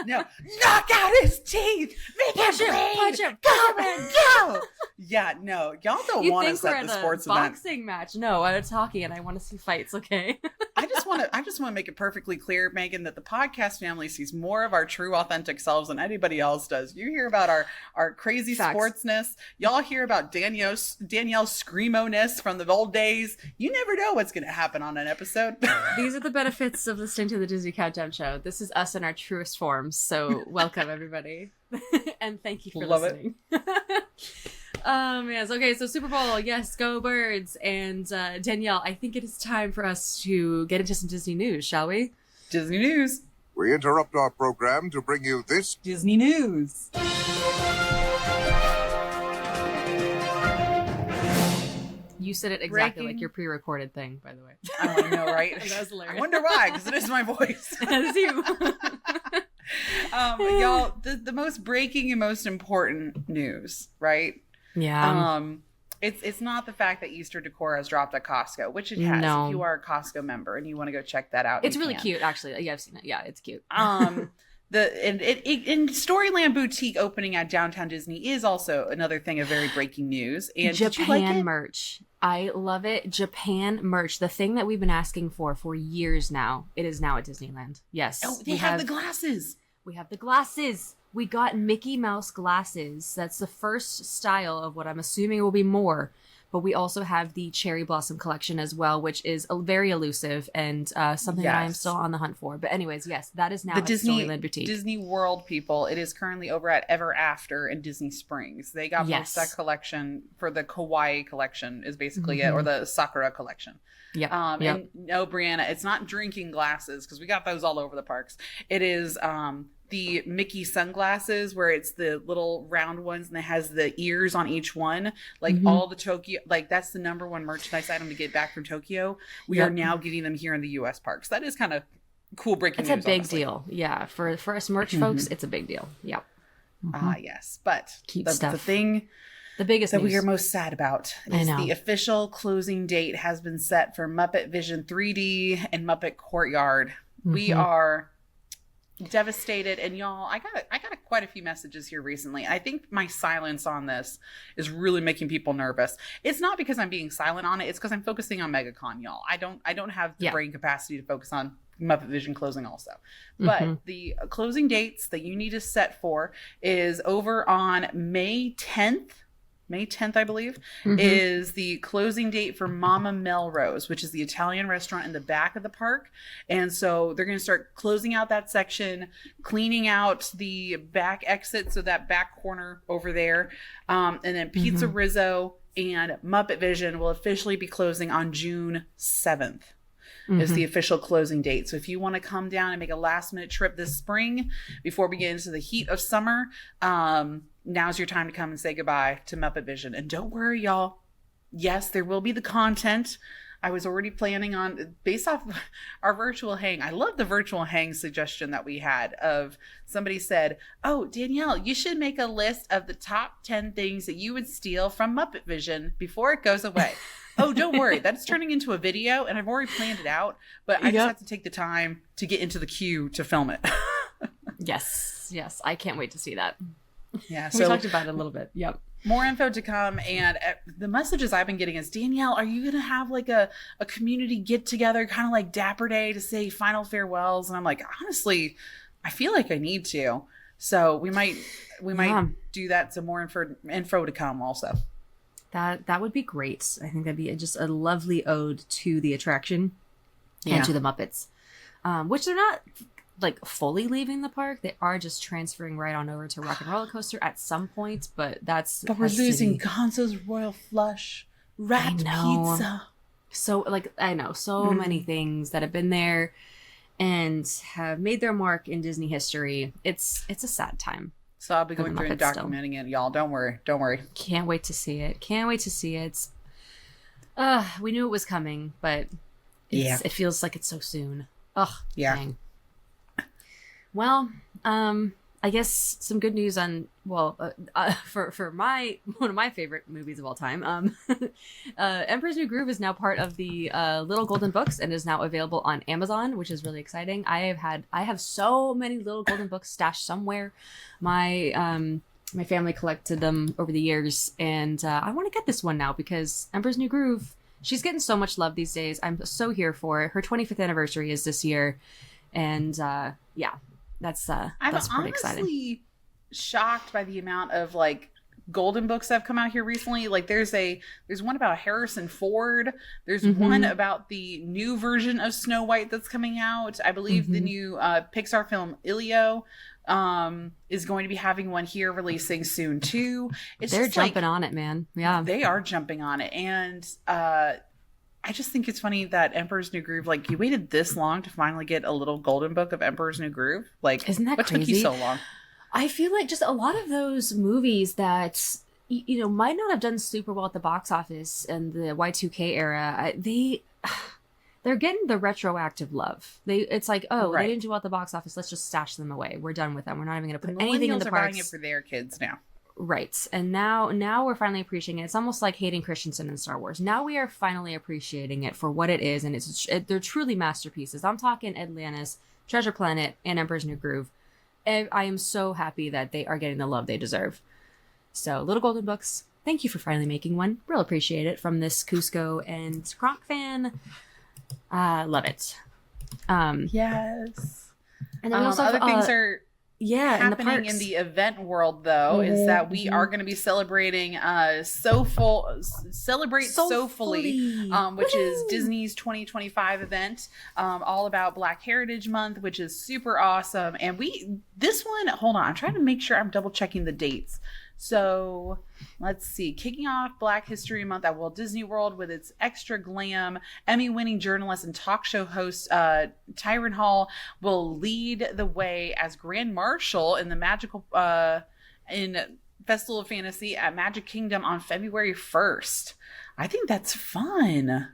No, knock out his teeth, make him punch him, come and go. Yeah, no, y'all don't want us at the sports event. Boxing match? No, it's hockey, and I want to see fights. Okay. I just want to make it perfectly clear, Megan, that the podcast family sees more of our true, authentic selves than anybody else does. You hear about our crazy sportsness. Y'all hear about Danielle's screamo-ness from the old days. You never know what's going to happen on an episode. These are the benefits of listening to the Disney Countdown Show. This is us in our truest forms. So welcome, everybody. And thank you for listening. Yes. Okay, so Super Bowl. Yes, go Birds. And Danielle, I think it is time for us to get into some Disney news, shall we? Disney news. We interrupt our program to bring you this Disney news. You said it exactly like your pre-recorded thing, by the way. Oh, I know, right? That was hilarious. I wonder why, because it is my voice. That is you. Y'all, the most breaking and most important news, right? Yeah. It's not the fact that Easter decor has dropped at Costco, which it has. No. If you are a Costco member and you want to go check that out, it's really cute, actually. Yeah, I've seen it. Yeah, it's cute. In Storyland Boutique opening at Downtown Disney is also another thing of very breaking news. And Japan did you like it? merch. I love it. Japan merch. The thing that we've been asking for years now. It is now at Disneyland. Yes. Oh, they have the glasses. We have the glasses. We got Mickey Mouse glasses. That's the first style of what I'm assuming will be more. But we also have the Cherry Blossom collection as well, which is very elusive and something that I'm still on the hunt for. But anyways, yes, that is now at Storyland Boutique. Disney World people. It is currently over at Ever After in Disney Springs. They got most that collection for the Kawaii collection is basically it, or the Sakura collection. Yeah. And no, Brianna, it's not drinking glasses because we got those all over the parks. It is the Mickey sunglasses where it's the little round ones and it has the ears on each one. Like all the Tokyo, like that's the number one merchandise item to get back from Tokyo. We are now getting them here in the U.S. parks. That is kind of cool breaking news. It's a big honestly. deal. Yeah. For us merch folks, it's a big deal. Yep. Yes. But stuff. The thing the biggest that news we are most sad about is the official closing date has been set for Muppet Vision 3D and Muppet Courtyard. We are devastated, and y'all, I got quite a few messages here recently. I think my silence on this is really making people nervous. It's not because I'm being silent on it, it's because I'm focusing on MegaCon, y'all. I don't have the brain capacity to focus on Muppet Vision closing also. But the closing dates that you need to set for is over on May 10th, I believe, is the closing date for Mama Melrose, which is the Italian restaurant in the back of the park. And so they're going to start closing out that section, cleaning out the back exit, so that back corner over there. And then Pizza Rizzo and Muppet Vision will officially be closing on June 7th. Is the official closing date. So if you want to come down and make a last minute trip this spring before we get into the heat of summer, now's your time to come and say goodbye to Muppet Vision. And don't worry, y'all. Yes, there will be the content. I was already planning on, based off our virtual hang. I love the virtual hang suggestion that we had of somebody said, oh, Danielle, you should make a list of the top 10 things that you would steal from Muppet Vision before it goes away. Oh, don't worry. That's turning into a video and I've already planned it out, but I just have to take the time to get into the queue to film it. Yes. I can't wait to see that. Yeah. We talked about it a little bit. Yep. More info to come. And the messages I've been getting is, Danielle, are you going to have like a community get together, kind of like Dapper Day, to say final farewells? And I'm like, honestly, I feel like I need to. So we might do that. Some more info to come also. That would be great. I think that'd be just a lovely ode to the attraction and to the Muppets, which they're not like fully leaving the park. They are just transferring right on over to Rock and Roller Coaster at some point, but we're losing Gonzo's Royal Flush, Rat Pizza. So I know so many things that have been there and have made their mark in Disney history. It's a sad time. So I'll be going through and documenting it, y'all. Don't worry. Can't wait to see it. We knew it was coming, but it feels like it's so soon. Dang. Well, I guess some good news on for one of my favorite movies of all time. Emperor's New Groove is now part of the Little Golden Books and is now available on Amazon, which is really exciting. I have so many Little Golden Books stashed somewhere. My family collected them over the years, and I want to get this one now because Emperor's New Groove, she's getting so much love these days. I'm so here for it. Her 25th anniversary is this year, and that's pretty exciting. I'm honestly shocked by the amount of like golden books that have come out here recently. Like there's one about Harrison Ford. There's one about the new version of Snow White that's coming out. I believe the new Pixar film Ilio is going to be having one here releasing soon too. They're jumping on it, man. Yeah, they are jumping on it. And I just think it's funny that Emperor's New Groove, like, you waited this long to finally get a little golden book of Emperor's New Groove. Like, isn't that crazy? What took you so long? I feel like just a lot of those movies that, might not have done super well at the box office in the Y2K era, they're getting the retroactive love. It's like, they didn't do well at the box office. Let's just stash them away. We're done with them. We're not even going to put anything in the parks. Millennials are buying it for their kids now. Right. And now we're finally appreciating it. It's almost like Hayden Christensen in Star Wars. Now we are finally appreciating it for what it is. And they're truly masterpieces. I'm talking Atlantis, Treasure Planet, and Emperor's New Groove. I am so happy that they are getting the love they deserve. So Little Golden Books, thank you for finally making one. Real appreciate it from this Cusco and Kronk fan. Love it. Yes. And then we also other things are happening in the event world though is that we are going to be celebrating Celebrate Soulfully, which is Disney's 2025 event, all about Black Heritage Month, which is super awesome. And hold on, I'm trying to make sure I'm double checking the dates. So let's see, kicking off Black History Month at Walt Disney World with its extra glam, Emmy-winning journalist and talk show host Tyron Hall will lead the way as Grand Marshal in the magical in Festival of Fantasy at Magic Kingdom on February 1st. I think that's fun.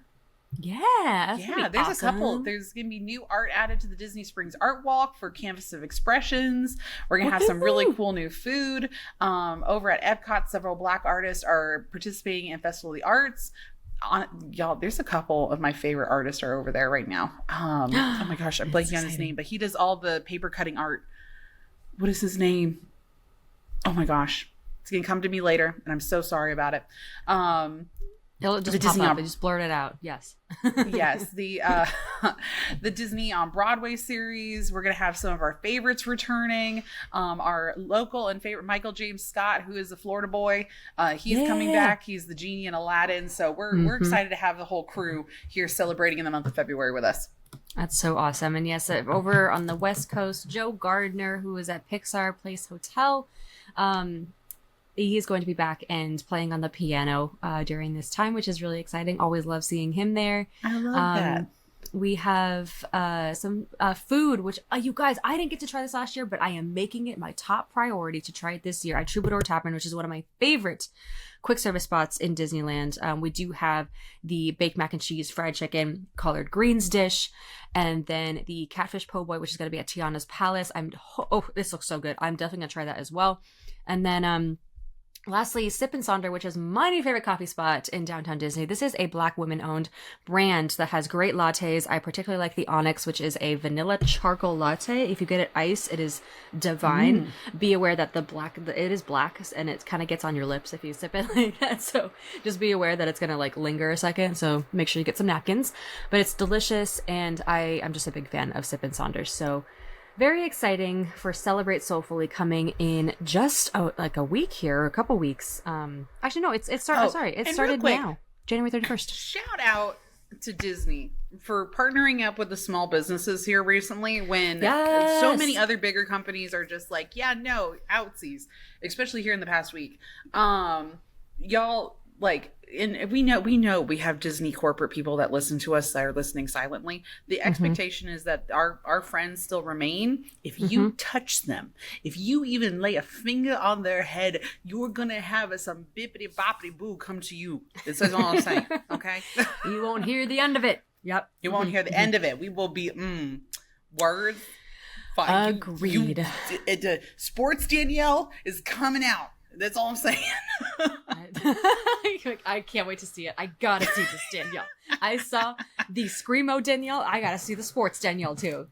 Yeah, there's awesome. a couple. There's gonna be new art added to the Disney Springs Art Walk for Canvas of Expressions. We're gonna have some really cool new food. Over at Epcot, several Black artists are participating in Festival of the Arts. Y'all, there's a couple of my favorite artists are over there right now. Oh my gosh, I'm blanking on his name, but he does all the paper cutting art. What is his name? Oh my gosh, it's gonna come to me later, and I'm so sorry about it. It'll just pop up and just blurt it out. Yes. Yes. The Disney on Broadway series. We're going to have some of our favorites returning. Our local and favorite Michael James Scott, who is the Florida boy. He's coming back. He's the genie in Aladdin. So we're excited to have the whole crew here celebrating in the month of February with us. That's so awesome. And yes, over on the West Coast, Joe Gardner, who is at Pixar Place Hotel, he is going to be back and playing on the piano during this time, which is really exciting. Always love seeing him there. I love that. We have some food, which you guys, I didn't get to try this last year, but I am making it my top priority to try it this year at Troubadour Tavern, which is one of my favorite quick service spots in Disneyland. We do have the baked mac and cheese, fried chicken, collard greens dish, and then the catfish po' boy, which is going to be at Tiana's Palace. Oh, this looks so good. I'm definitely going to try that as well. And then lastly, Sip and Sonder, which is my new favorite coffee spot in downtown Disney. This is a Black women-owned brand that has great lattes. I particularly like the Onyx, which is a vanilla charcoal latte. If you get it iced, it is divine. Be aware that it is black, and it kind of gets on your lips if you sip it like that. So just be aware that it's going to like linger a second. So make sure you get some napkins. But it's delicious, and I'm just a big fan of Sip and Sonder. So very exciting for Celebrate Soulfully coming in just like a week here, a couple weeks. Actually, no, it started now, January 31st. Shout out to Disney for partnering up with the small businesses here recently when so many other bigger companies are just like, yeah, no, outsies, especially here in the past week. Y'all, like, and we know we have Disney corporate people that listen to us that are listening silently. The expectation is that our friends still remain. If you touch them, if you even lay a finger on their head, you're gonna have some bippity boppity boo come to you. This is all I'm saying. Okay, you won't hear the end of it. Yep, you won't hear the end of it. We will be words. Fine. Agreed. Sports Danielle is coming out. That's all I'm saying. I can't wait to see it. I gotta see this Danielle. I saw the Screamo Danielle. I gotta see the sports Danielle too.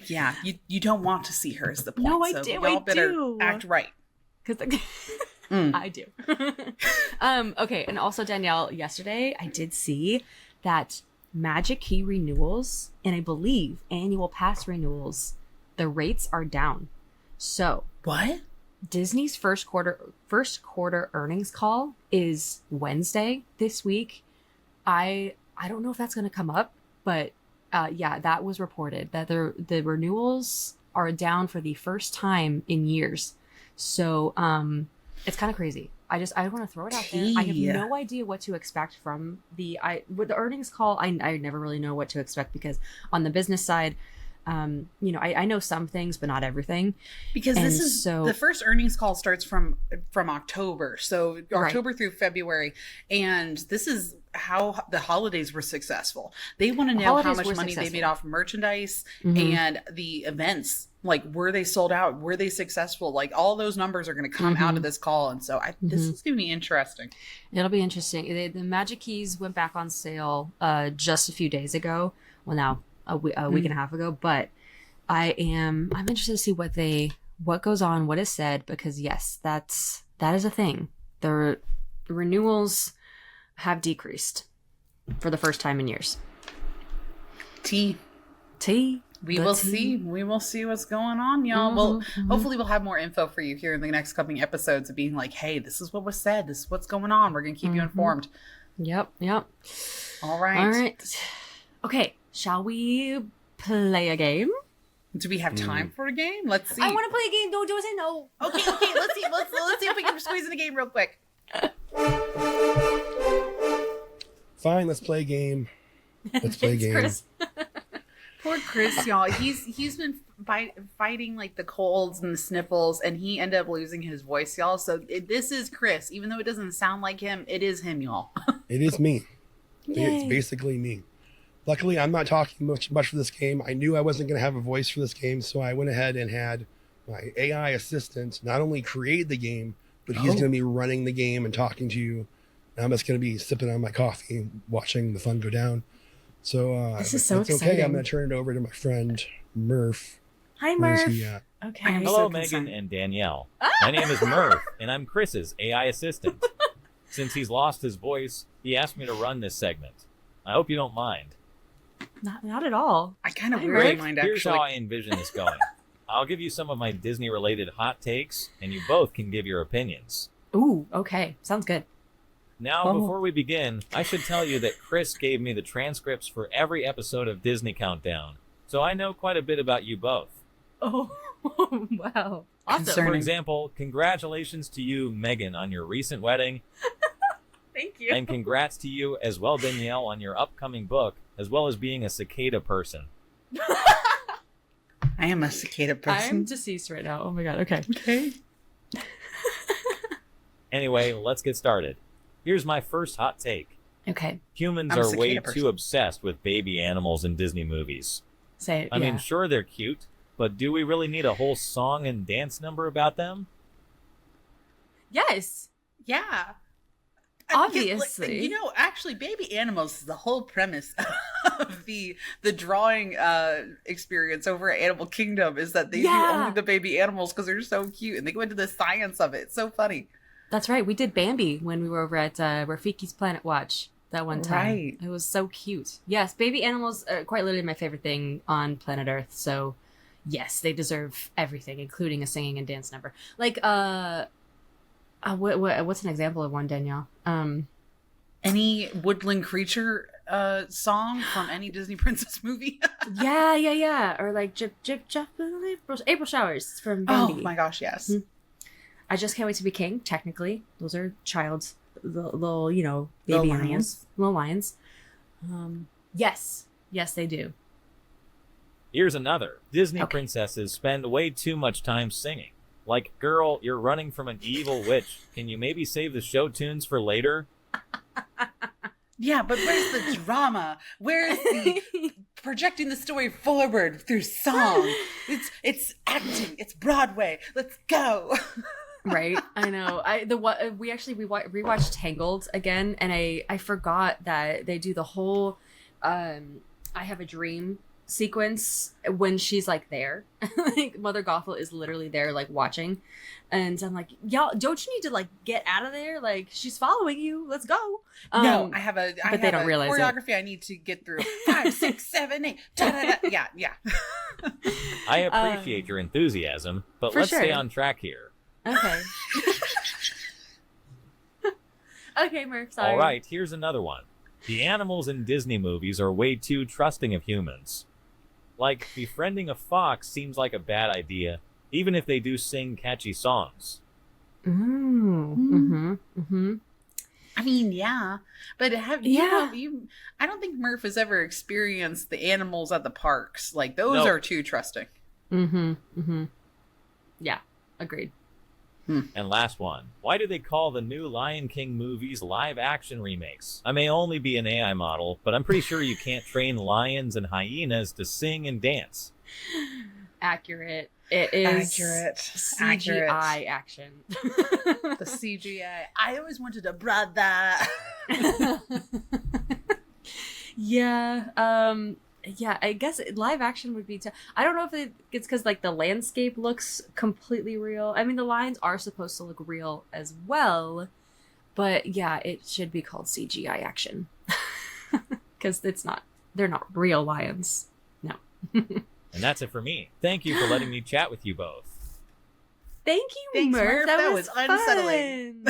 Yeah, you don't want to see her is the point. No, I so do. Y'all better act right. I do. Okay, and also Danielle, yesterday I did see that Magic Key renewals and I believe annual pass renewals, the rates are down. So what? Disney's first quarter earnings call is Wednesday this week. I don't know if that's going to come up, but yeah, that was reported that the renewals are down for the first time in years. So it's kind of crazy. I want to throw it out there. I have no idea what to expect from with the earnings call. I never really know what to expect because on the business side, I know some things, but not everything. Because the first earnings call starts from October. So October through February. And this is how the holidays were successful. They want to know how much money they made off merchandise and the events. Like, were they sold out? Were they successful? Like, all those numbers are going to come out of this call. And so this is going to be interesting. It'll be interesting. The Magic Keys went back on sale just a few days ago. Well, now a week and a half ago. But I'm interested to see what goes on, what is said, because yes, that is a thing. The renewals have decreased for the first time in years. We will see. We will see what's going on, y'all. Hopefully we'll have more info for you here in the next coming episodes of being like, hey, this is what was said. This is what's going on. We're going to keep you informed. Yep. All right. Okay. Shall we play a game? Do we have time for a game? Let's see. I want to play a game. Don't say no. Okay. Let's see. Let's see if we can squeeze in a game real quick. Fine. Let's play a game. Chris. Poor Chris, y'all. He's been fighting like the colds and the sniffles, and he ended up losing his voice, y'all. So this is Chris. Even though it doesn't sound like him, it is him, y'all. It is me. Yay. It's basically me. Luckily, I'm not talking much for this game. I knew I wasn't going to have a voice for this game, so I went ahead and had my AI assistant not only create the game, but he's going to be running the game and talking to you. And I'm just going to be sipping on my coffee, watching the fun go down. So this is so exciting. Okay, I'm going to turn it over to my friend Murph. Hi, Murph. Okay. Hello, Megan and Danielle. My name is Murph, and I'm Chris's AI assistant. Since he's lost his voice, he asked me to run this segment. I hope you don't mind. Not at all. I kind of really mind, actually. Here's how I envision this going. I'll give you some of my Disney-related hot takes, and you both can give your opinions. Ooh, okay. Sounds good. Now, before we begin, I should tell you that Chris gave me the transcripts for every episode of Disney Countdown, so I know quite a bit about you both. Oh, wow. Awesome. For example, congratulations to you, Megan, on your recent wedding. Thank you. And congrats to you as well, Danielle, on your upcoming book, as well as being a cicada person. I am a cicada person. I'm deceased right now. Oh my god. Okay. Okay. Anyway, let's get started. Here's my first hot take. Okay. Humans I'm a are way cicada person. too obsessed with baby animals in Disney movies. Say it. I mean, sure, they're cute, but do we really need a whole song and dance number about them? Yes. Yeah. Obviously. Actually, baby animals is the whole premise of the drawing experience over at Animal Kingdom is that they do only the baby animals because they're so cute and they go into the science of it. It's so funny. That's right. We did Bambi when we were over at Rafiki's Planet Watch that one time. Right. It was so cute. Yes, baby animals are quite literally my favorite thing on planet Earth. So, yes, they deserve everything, including a singing and dance number. Like, what's an example of one, Danielle? Any woodland creature song from any Disney princess movie? yeah. Or like Jip Jip Jip April Showers from Bambi. Oh my gosh, yes. Mm-hmm. I Just Can't Wait to Be King, technically. Those are child's little, baby animals. Little lions. Yes, they do. Here's another. Disney princesses spend way too much time singing. Like, girl, you're running from an evil witch. Can you maybe save the show tunes for later? Yeah, but where's the drama? Where's the projecting the story forward through song? It's acting. It's Broadway. Let's go. Right, I know. We rewatched Tangled again, and I forgot that they do the whole I Have a Dream sequence when she's like there. Like Mother Gothel is literally there like watching, and I'm like, y'all, don't you need to like get out of there? Like she's following you. Let's go. No, I have a choreography it. I need to get through. 5, 6, 7, 8. Da, da, da. Yeah. I appreciate your enthusiasm, but let's stay on track here. Okay. Okay, Murph, sorry. All right, here's another one. The animals in Disney movies are way too trusting of humans. Like, befriending a fox seems like a bad idea, even if they do sing catchy songs. I mean, yeah, but I don't think Murph has ever experienced the animals at the parks. Like those are too trusting. Yeah, agreed. And last one. Why do they call the new Lion King movies live-action remakes? I may only be an AI model, but I'm pretty sure you can't train lions and hyenas to sing and dance. Accurate. It is accurate. CGI action. The CGI. I always wanted a brother. Yeah, I guess live action would be. I don't know if it's because like the landscape looks completely real. I mean, the lions are supposed to look real as well, but yeah, it should be called CGI action because they're not real lions. No. And that's it for me. Thank you for letting me chat with you both. Thanks, Murph. That was unsettling.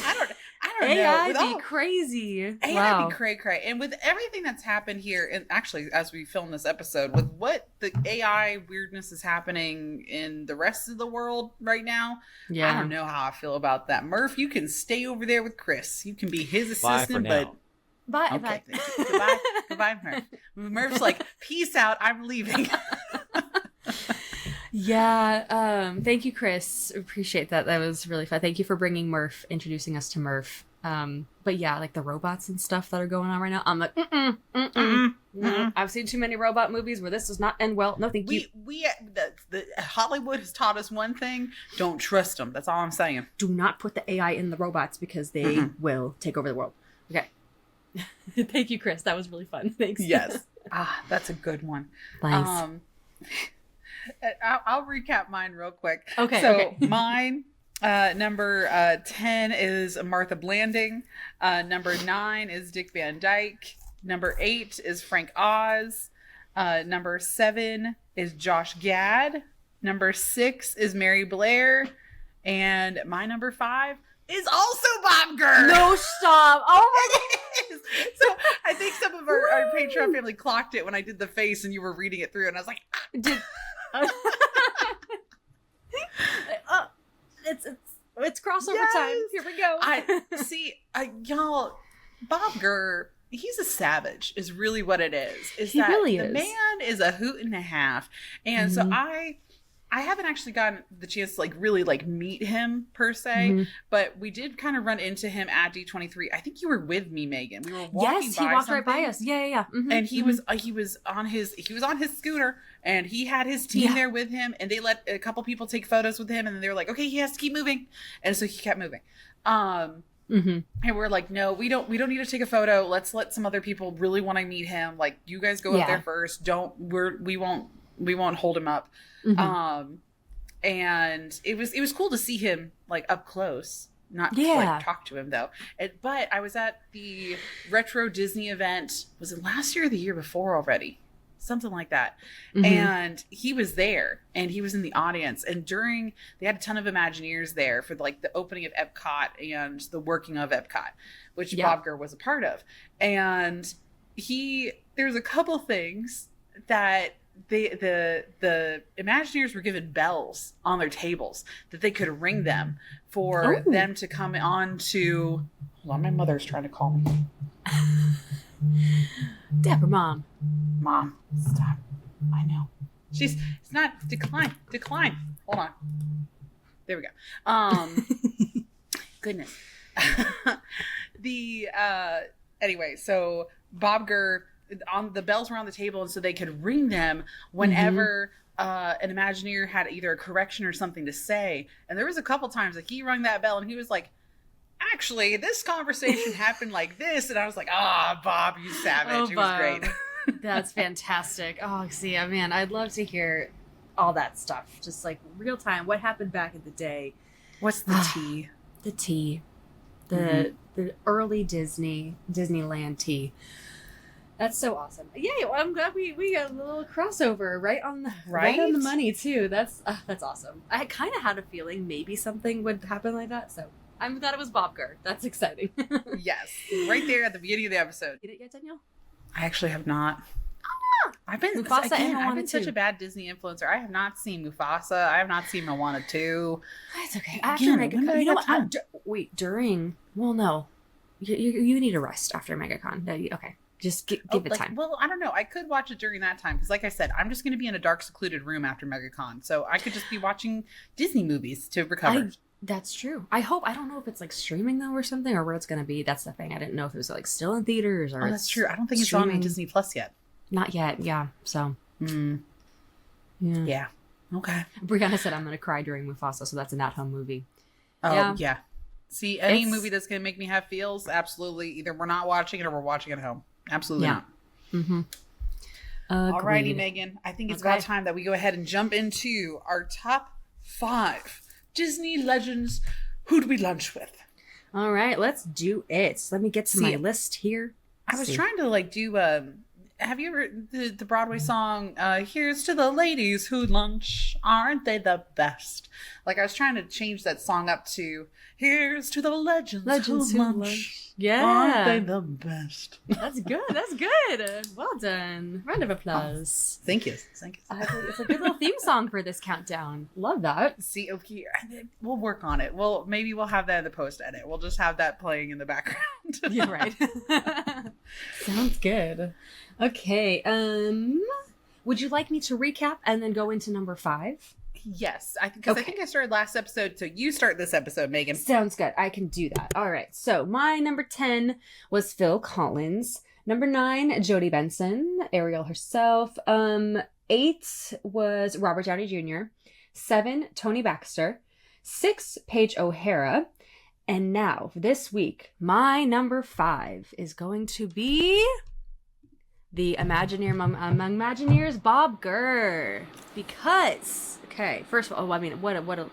I don't know. AI be crazy. AI be cray-cray. And with everything that's happened here, and actually as we film this episode, with what the AI weirdness is happening in the rest of the world right now, I don't know how I feel about that. Murph, you can stay over there with Chris. You can be his assistant, but... Bye. Okay, bye. Goodbye, Murph. Murph's like, peace out, I'm leaving. Yeah, thank you, Chris. Appreciate that. That was really fun. Thank you for bringing Murph, introducing us to Murph. But yeah, like the robots and stuff that are going on right now, I'm like, no. I've seen too many robot movies where this does not end well. No, thank you. The Hollywood has taught us one thing: don't trust them. That's all I'm saying. Do not put the AI in the robots because they will take over the world. Okay. Thank you, Chris. That was really fun. Thanks. Yes. That's a good one. Thanks. I'll recap mine real quick. Okay. So mine, number 10 is Martha Blanding. Number 9 is Dick Van Dyke. Number 8 is Frank Oz. Number 7 is Josh Gad. Number 6 is Mary Blair. And my number 5 is also Bob Gurr. No, stop. Oh my God. So I think some of our Patreon family clocked it when I did the face and you were reading it through, and I was like, it's crossover time. Here we go. Y'all, Bob Gurr, he's a savage is really what it is. He really the is. man is a hoot and a half. And so I haven't actually gotten the chance to like really like meet him per se, but we did kind of run into him at D23. I think you were with me, Megan. We were walking Yes, he walked right by us. Yeah. And he was on his scooter, and he had his team there with him, and they let a couple people take photos with him, and then they were like, okay, he has to keep moving, and so he kept moving. And we're like, no, we don't need to take a photo. Let's let some other people really want to meet him. Like, you guys go up there first. We won't hold him up. And it was cool to see him like up close, not to like talk to him though. But I was at the retro Disney event. Was it last year or the year before already? Something like that. And he was there, and he was in the audience. And they had a ton of Imagineers there for like the opening of Epcot and the working of Epcot, which Bob Gurr was a part of. And there's a couple things that the Imagineers were given bells on their tables that they could ring them for them to come on to. Hold on, my mother's trying to call me. Dapper mom, stop. I know. It's not decline. Hold on. There we go. Goodness. Anyway, so Bob Gurr, the bells were on the table, and so they could ring them whenever an Imagineer had either a correction or something to say. And there was a couple times that he rung that bell, and he was like, actually, this conversation happened like this. And I was like, Bob, you savage. It was great. That's fantastic. Oh, see, man, I'd love to hear all that stuff. Just like real time. What happened back in the day? What's the tea? The tea. The early Disneyland tea. That's so awesome. Yay, well, I'm glad we got a little crossover right on the money too. That's awesome. I kind of had a feeling maybe something would happen like that, so I'm glad it was Bob Gurr. That's exciting. Yes, right there at the beginning of the episode. Get it yet, Danielle? I actually have not. I've been such a bad Disney influencer. I have not seen Mufasa. I have not seen Moana 2. That's okay. After MegaCon, you know what? Wait, during. Well, no, you need a rest after MegaCon. Okay, just give it time. Well, I don't know. I could watch it during that time because, like I said, I'm just going to be in a dark, secluded room after MegaCon, so I could just be watching Disney movies to recover. That's true. I don't know if it's like streaming though or something, or where it's going to be. That's the thing. I didn't know if it was like still in theaters or. Oh, that's true. I don't think it's on Disney Plus yet. Not yet. Yeah. So. Yeah. Okay. Brianna said I'm going to cry during Mufasa, so that's an at-home movie. Oh yeah. See, any movie that's going to make me have feels, absolutely. Either we're not watching it or we're watching it at home. Absolutely not. Alrighty, Megan. I think it's about time that we go ahead and jump into our top 5 Disney legends. Who do we lunch with? All right, let's do it. Let me get to my list here. I was trying to like do have you ever the Broadway song here's to the ladies who lunch, aren't they the best? Like I was trying to change that song up to here's to the legends who lunch. Yeah, aren't they the best? That's good. Well done. Round of applause. Thank you. It's a good little theme song for this countdown. Love that. See, okay, we'll work on it. Maybe we'll have that in the post edit. We'll just have that playing in the background. You're right. Sounds good. Okay. Would you like me to recap and then go into number 5? Yes, I think I started last episode, so you start this episode, Megan. Sounds good. I can do that. All right. So my number 10 was Phil Collins. Number 9, Jodie Benson, Ariel herself. 8 was Robert Downey Jr. 7, Tony Baxter. 6, Paige O'Hara. And now, this week, my number 5 is going to be the Imagineer among Imagineers, Bob Gurr. Because, okay, first of all, I mean, what a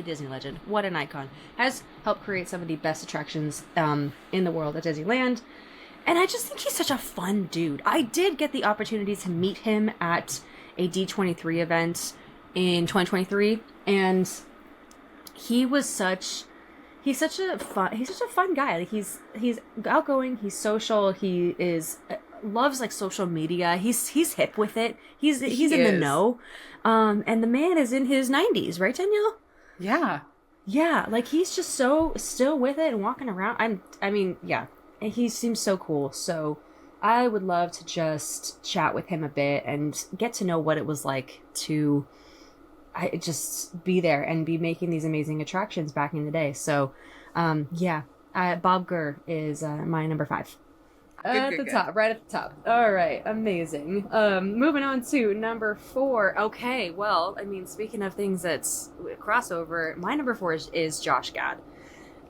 Disney legend, what an icon. Has helped create some of the best attractions in the world at Disneyland. And I just think he's such a fun dude. I did get the opportunity to meet him at a D23 event in 2023, and he's such a fun guy. Like he's outgoing, he's social, he loves like social media. He's hip with it. He's in the know. And the man is in his 90s, right, Danielle? Yeah. Yeah, like he's just so still with it and walking around. I mean, yeah. he seems so cool. So I would love to just chat with him a bit and get to know what it was like to just be there and be making these amazing attractions back in the day. So Bob Gurr is my number 5. At the top, right at the top. All right, amazing. Moving on to number 4. Okay, well, I mean, speaking of things that's crossover, my number 4 is Josh Gad.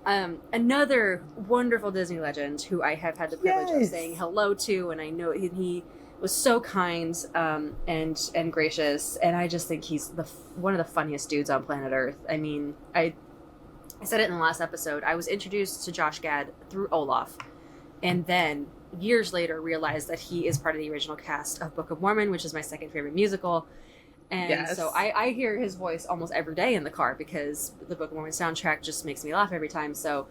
Another wonderful Disney legend who I have had the privilege of saying hello to, and I know he was so kind and gracious, and I just think he's one of the funniest dudes on planet Earth. I mean, I said it in the last episode. I was introduced to Josh Gad through Olaf, and then years later realized that he is part of the original cast of Book of Mormon, which is my second favorite musical. And so I hear his voice almost every day in the car because the Book of Mormon soundtrack just makes me laugh every time. So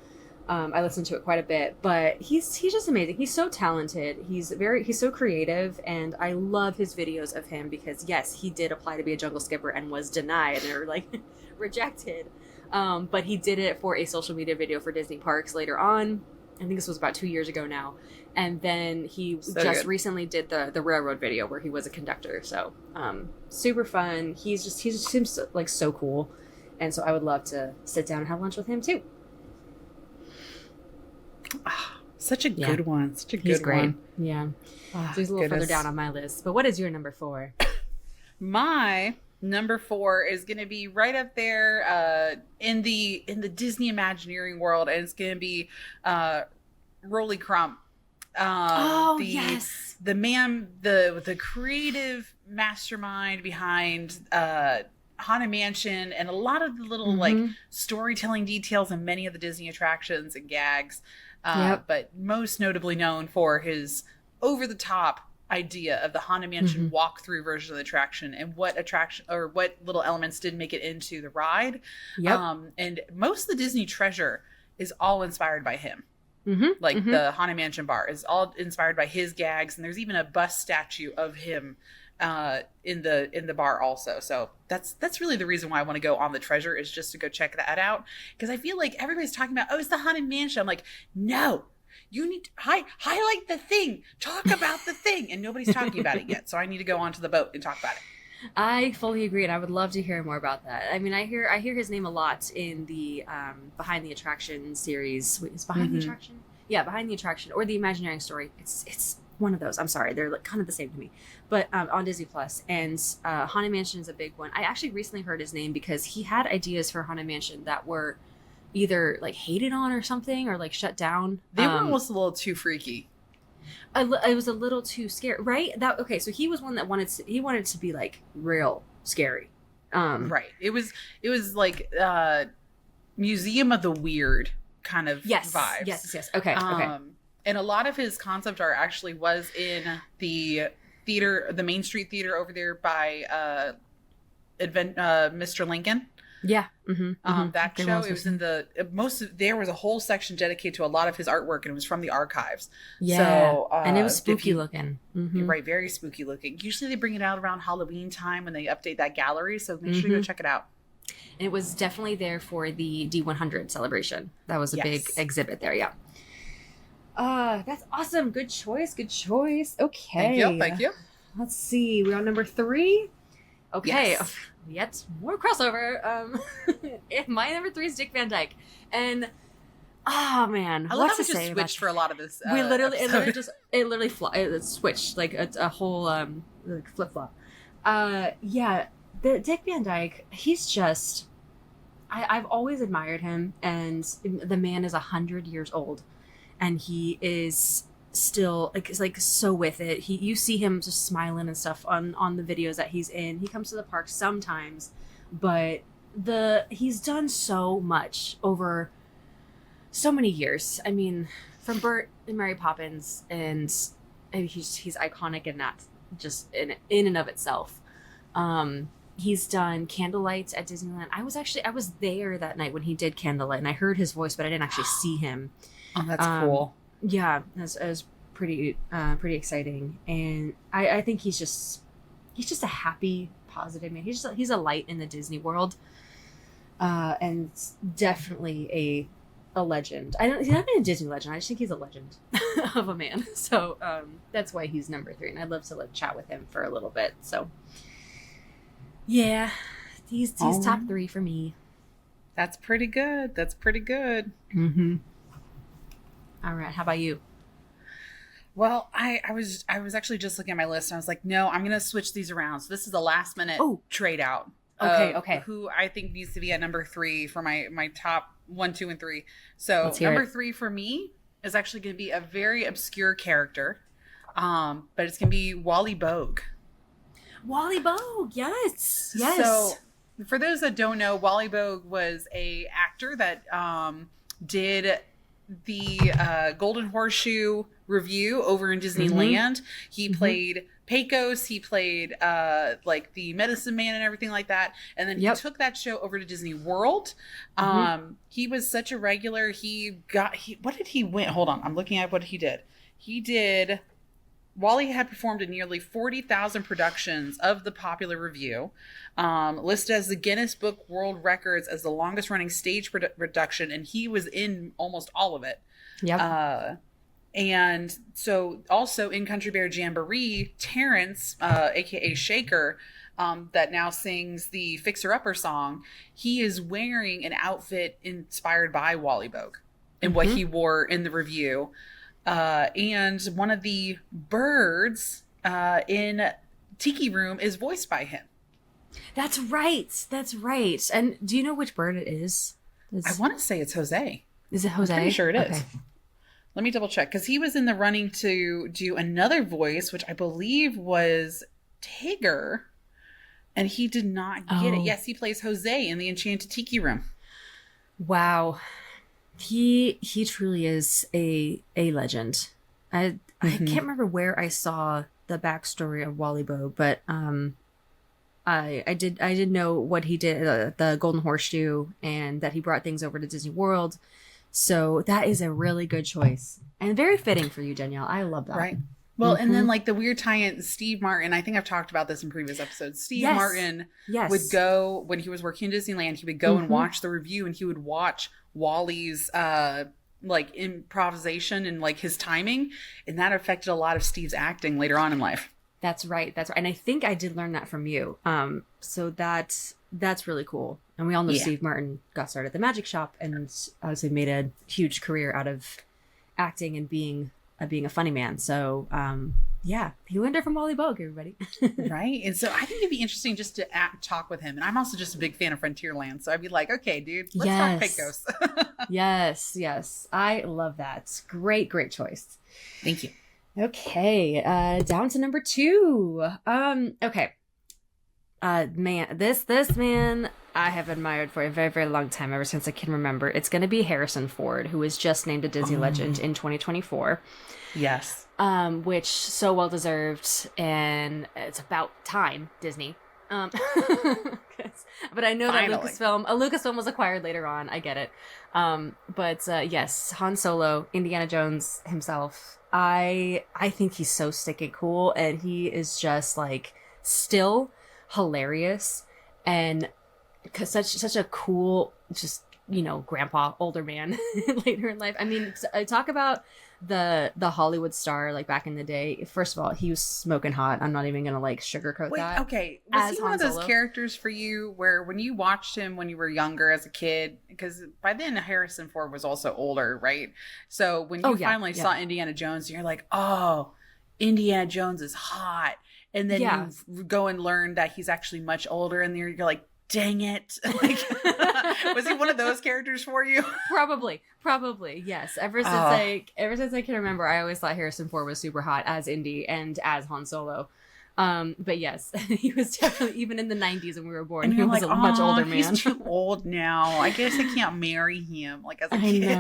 I listen to it quite a bit. But he's just amazing. He's so talented. He's so creative, and I love his videos of him because yes, he did apply to be a jungle skipper and was denied or like rejected. But he did it for a social media video for Disney Parks later on. I think this was about 2 years ago now. And then he recently did the railroad video where he was a conductor. So super fun. He just seems like so cool. And so I would love to sit down and have lunch with him too. Such a good one. Such a good He's great. one. Yeah. So he's a little further down on my list. But what is your number 4? My number 4 is going to be right up there in the Disney Imagineering world, and it's going to be Rolly Crump. Yes. The man, the creative mastermind behind Haunted Mansion and a lot of the little like storytelling details in many of the Disney attractions and gags. But most notably known for his over-the-top idea of the Haunted Mansion walkthrough version of the attraction and what little elements did make it into the ride. And most of the Disney treasure is all inspired by him. The Haunted Mansion bar is all inspired by his gags, and there's even a bust statue of him in the bar also. So that's really the reason why I want to go on the treasure, is just to go check that out, because I feel like everybody's talking about, oh, it's the Haunted Mansion. I'm like, no, you need to highlight the thing, talk about the thing, and nobody's talking about it yet. So I need to go onto the boat and talk about it. I fully agree, and I would love to hear more about that. I mean, I hear his name a lot in the Behind the Attraction series. Wait, is Behind the Attraction? Yeah, Behind the Attraction, or the Imagineering Story. It's one of those. I'm sorry, they're like kind of the same to me. But on Disney Plus, and Haunted Mansion is a big one. I actually recently heard his name because he had ideas for Haunted Mansion that were either like hated on or something, or like shut down. They were almost a little too freaky. It was a little too scary, right? So he was one that wanted to be like real scary. Right. It was like Museum of the Weird kind of vibes. Yes. Okay. And a lot of his concept art actually was in the theater, the Main Street Theater over there by Mr. Lincoln. Yeah. That show, it was in there was a whole section dedicated to a lot of his artwork, and it was from the archives. Yeah. So, and it was spooky looking. Right. Very spooky looking. Usually they bring it out around Halloween time when they update that gallery. So make sure you go check it out. And it was definitely there for the D100 celebration. That was a big exhibit there. Yeah. That's awesome. Good choice. Okay. Thank you. Let's see. We're on number 3. Okay. Yes. Yet more crossover. My number 3 is Dick Van Dyke, and oh man, I love how we just switched for a lot of this. We literally, it switched like a whole like flip flop. The Dick Van Dyke, he's just, I've always admired him, and the man is 100 years old, and he is still like so with it. You see him just smiling and stuff on the videos that he's in. He comes to the park sometimes, but he's done so much over so many years. I mean, from Bert and Mary Poppins, and he's iconic in that, just in and of itself. He's done Candlelight at Disneyland. I was there that night when he did Candlelight, and I heard his voice, but I didn't actually see him. Oh, that's cool. Yeah, it was pretty exciting, and I think he's just a happy, positive man. He's a light in the Disney world, and definitely a legend. He's not been a Disney legend. I just think he's a legend of a man. So that's why he's number 3. And I'd love to chat with him for a little bit. So yeah, he's top 3 for me. That's pretty good. That's pretty good. Mm-hmm. All right. How about you? Well, I was actually just looking at my list and I was like, no, I'm going to switch these around. So this is a last minute trade out. Okay. Who I think needs to be at number 3 for my top 1, 2, and 3. So number 3 for me is actually going to be a very obscure character. But it's going to be Wally Bogue. Wally Bogue. Yes. So for those that don't know, Wally Bogue was a actor that did the Golden Horseshoe Review over in Disneyland. He played Pecos. He played like the Medicine Man and everything like that. And then he took that show over to Disney World. He was such a regular. What did he win? Hold on. I'm looking at what he did. Wally had performed in nearly 40,000 productions of the popular review, listed as the Guinness Book World Records as the longest running stage production, and he was in almost all of it. Yep. And so also in Country Bear Jamboree, Terrence, aka Shaker, that now sings the Fixer Upper song, he is wearing an outfit inspired by Wally Bogue and what he wore in the review. And one of the birds in Tiki Room is voiced by him. That's right. And do you know which bird it is? I want to say it's Jose. Is it Jose? I'm pretty sure it is. Let me double check, because he was in the running to do another voice, which I believe was Tigger, and he did not get it. Yes, he plays Jose in the Enchanted Tiki Room. Wow. He truly is a legend. I can't remember where I saw the backstory of Wally Bogue, but I did know what he did, the Golden Horseshoe, and that he brought things over to Disney World. So that is a really good choice and very fitting for you, Danielle. I love that. Right. Well, and then like the weird tie-in, Steve Martin, I think I've talked about this in previous episodes. Steve Martin would go, when he was working in Disneyland, he would go and watch the review, and he would watch Wally's like improvisation and like his timing, and that affected a lot of Steve's acting later on in life. That's right. And I think I did learn that from you. So that's really cool. And we all know Steve Martin got started at the Magic Shop and obviously made a huge career out of acting and being a funny man. So he learned it from Wally Bogue, everybody. Right. And so I think it'd be interesting just to talk with him. And I'm also just a big fan of Frontierland, so I'd be like, okay, dude, let's talk Pecos. Yes. I love that. Great choice. Thank you. Okay, down to number 2. Okay. Man, this man I have admired for a very, very long time, ever since I can remember. It's going to be Harrison Ford, who was just named a Disney legend in 2024. Yes. Which so well deserved, and it's about time, Disney. But I know that Lucasfilm was acquired later on. I get it. But yes, Han Solo, Indiana Jones himself. I think he's so stinking cool, and he is just like still hilarious, and such a cool, just, you know, grandpa, older man later in life. I mean, talk about the Hollywood star, like back in the day. First of all, he was smoking hot. I'm not even gonna like sugarcoat that. Okay, was he one of those characters for you where when you watched him when you were younger as a kid, because by then Harrison Ford was also older, right? So when you finally saw Indiana Jones, you're like, oh, Indiana Jones is hot, and then you go and learn that he's actually much older, and you're like, dang it. Like, was he one of those characters for you? Probably, yes. Ever since I can remember, I always thought Harrison Ford was super hot as Indy and as Han Solo. But yes, he was definitely, even in the 90s when we were born, he was like, a much older man. He's too old now. I guess I can't marry him like as a kid.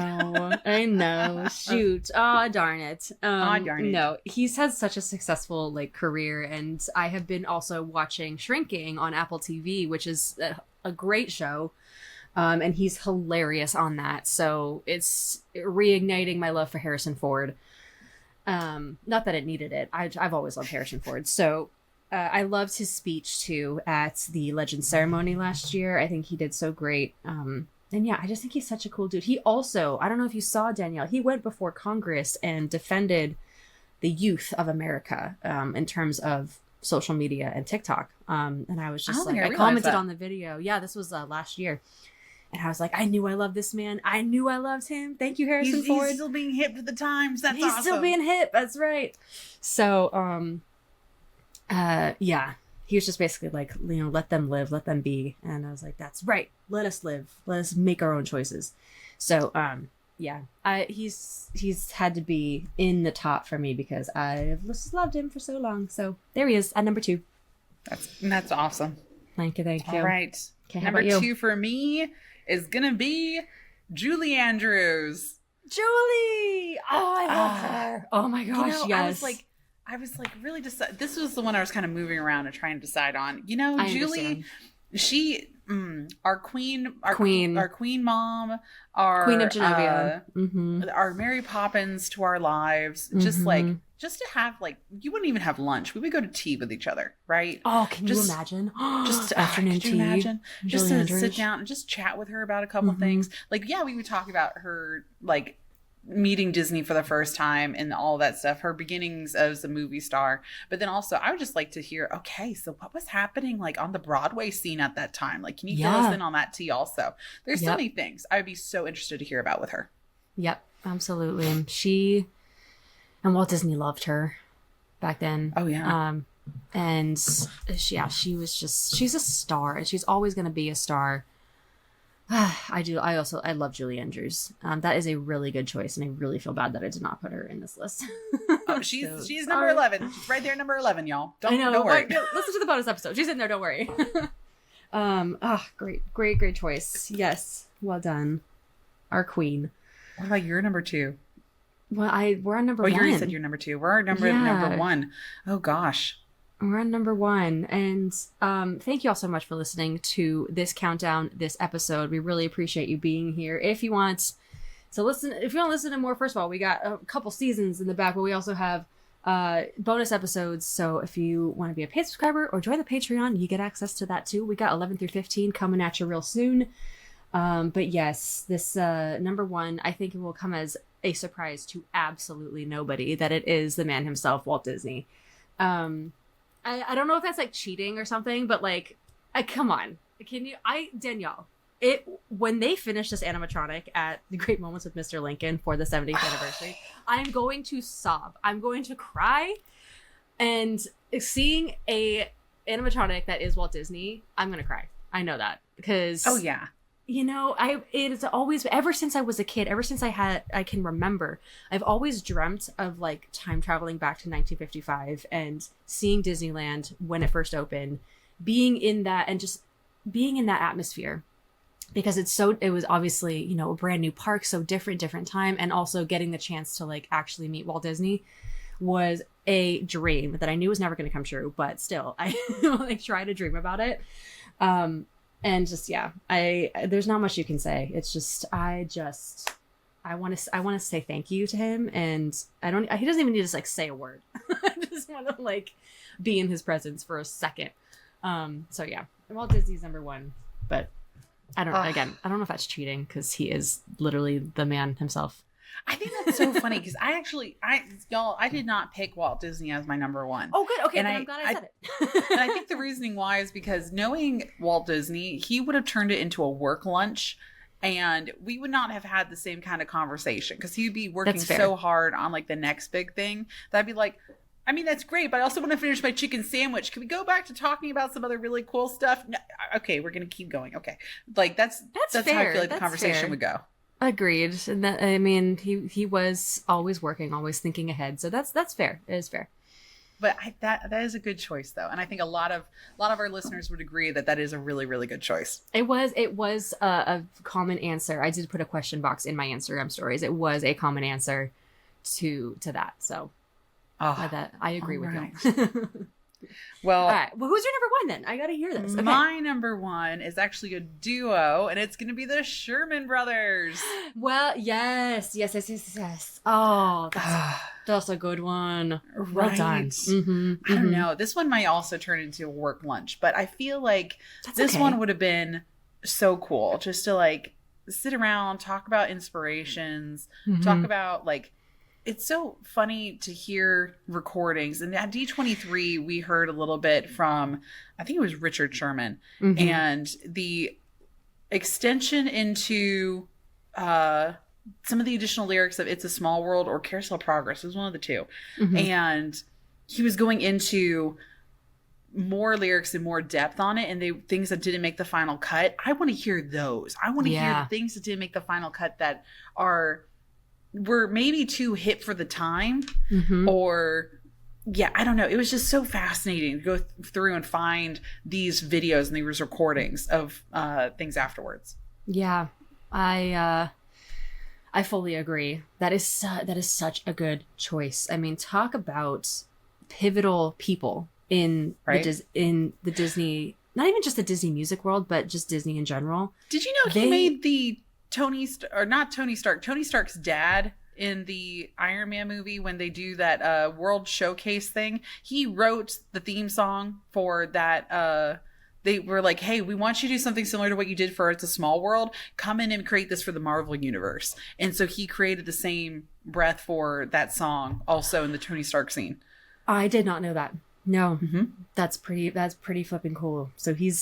I know. Shoot. Oh, darn it. Darn it. No, he's had such a successful like career, and I have been also watching Shrinking on Apple TV, which is a great show. And he's hilarious on that. So it's reigniting my love for Harrison Ford. Not that it needed it. I've always loved Harrison Ford. So I loved his speech too at the Legends ceremony last year. I think he did so great. yeah, I just think he's such a cool dude. He also, I don't know if you saw Danielle, he went before Congress and defended the youth of America in terms of social media and TikTok. And I was just like, I commented on the video. Yeah, this was last year. And I was like, I knew I loved this man. I knew I loved him. Thank you, Harrison Ford. He's still being hip to the times. That's awesome. He's still being hip. That's right. So, yeah, he was just basically like, you know, let them live, let them be. And I was like, that's right. Let us live. Let us make our own choices. So, yeah, he's had to be in the top for me because I've just loved him for so long. So there he is at number 2. That's awesome. Thank you. All right. Okay, number 2 for me is gonna be Julie Andrews. Julie! Oh, I love her. Oh my gosh, you know, yes. I was like really this was the one I was kind of moving around and trying to decide on. You know, Julie, she our queen mom, our Queen of Genovia, our Mary Poppins to our lives. Just to have, like, you wouldn't even have lunch. We would go to tea with each other, right? Oh, can you imagine? Just afternoon tea. Imagine? Just Julie to Andrews. sit down and just chat with her about a couple things. Like, yeah, we would talk about her, like, meeting Disney for the first time and all that stuff, her beginnings as a movie star. But then also, I would just like to hear, okay, so what was happening, like, on the Broadway scene at that time? Like, can you fill us in on that tea also? There's so many things I would be so interested to hear about with her. Yep, absolutely. She and Walt Disney loved her back then. Oh yeah. And she's a star, and she's always going to be a star. I love Julie Andrews. That is a really good choice, and I really feel bad that I did not put her in this list. She's number 11. She's right there, number 11, y'all. Don't worry. Listen to the bonus episode. She's in there. Don't worry. Great choice. Yes, well done, our queen. What about your number 2? Well, we're on number 1. You already said you're number 2. We're number 1. Oh gosh. We're on number 1. And thank you all so much for listening to this countdown, this episode. We really appreciate you being here. If you want to listen to more, first of all, we got a couple seasons in the back, but we also have bonus episodes. So if you want to be a paid subscriber or join the Patreon, you get access to that too. We got 11 through 15 coming at you real soon. But yes, this number 1, I think it will come as a surprise to absolutely nobody that it is the man himself, Walt Disney. I don't know if that's like cheating or something, but like, come on, Danielle, when they finish this animatronic at the Great Moments with Mr. Lincoln for the 70th anniversary, I'm going to sob. I'm going to cry. And seeing a animatronic that is Walt Disney, I'm going to cry. I know that because, oh yeah. You know, it's always, ever since I was a kid, ever since I can remember, I've always dreamt of like time traveling back to 1955 and seeing Disneyland when it first opened, being in that and just being in that atmosphere, because it was obviously, you know, a brand new park, so different time, and also getting the chance to like actually meet Walt Disney was a dream that I knew was never going to come true, but still I like try to dream about it. And just, yeah, there's not much you can say. It's just, I want to say thank you to him. And he doesn't even need to like say a word. I just want to like be in his presence for a second. So yeah, Walt Disney's number 1, but I don't know if that's cheating because he is literally the man himself. I think that's so funny because I did not pick Walt Disney as my number 1. Oh, good. Okay, then I'm glad I said it. And I think the reasoning why is because knowing Walt Disney, he would have turned it into a work lunch, and we would not have had the same kind of conversation because he'd be working so hard on like the next big thing that I'd be like, I mean, that's great, but I also want to finish my chicken sandwich. Can we go back to talking about some other really cool stuff? No, okay, we're going to keep going. Okay. Like that's how I feel like the conversation would go. Agreed. And that, I mean, he was always working, always thinking ahead. So that's fair. It is fair. But that is a good choice, though, and I think a lot of our listeners would agree that is a really, really good choice. It was a common answer. I did put a question box in my Instagram stories. It was a common answer to that. So I agree with you. Well, all right. Well, who's your number 1 then? I gotta hear this. Okay. My number 1 is actually a duo, and it's going to be the Sherman Brothers. Well, yes. Oh, that's a good one. Well done. Mm-hmm, I don't know. This one might also turn into a work lunch, but I feel like this one would have been so cool just to like sit around, talk about inspirations, talk about like, it's so funny to hear recordings. And at D23, we heard a little bit from, I think it was Richard Sherman, and the extension into some of the additional lyrics of It's a Small World or Carousel of Progress. It was one of the two. And he was going into more lyrics and more depth on it, and things that didn't make the final cut. I want to hear those. I want to hear the things that didn't make the final cut that were maybe too hip for the time, or I don't know. It was just so fascinating to go through and find these videos and these recordings of things afterwards. Yeah, I fully agree. That is such a good choice. I mean, talk about pivotal people in the Disney, not even just the Disney music world, but just Disney in general. Did you know he made the Tony Stark's dad in the Iron Man movie when they do that World Showcase thing? He wrote the theme song for that. They were like, hey, we want you to do something similar to what you did for It's a Small World. Come in and create this for the Marvel Universe. And so he created the same breath for that song also in the Tony Stark scene. I did not know that. No, that's pretty flipping cool. So he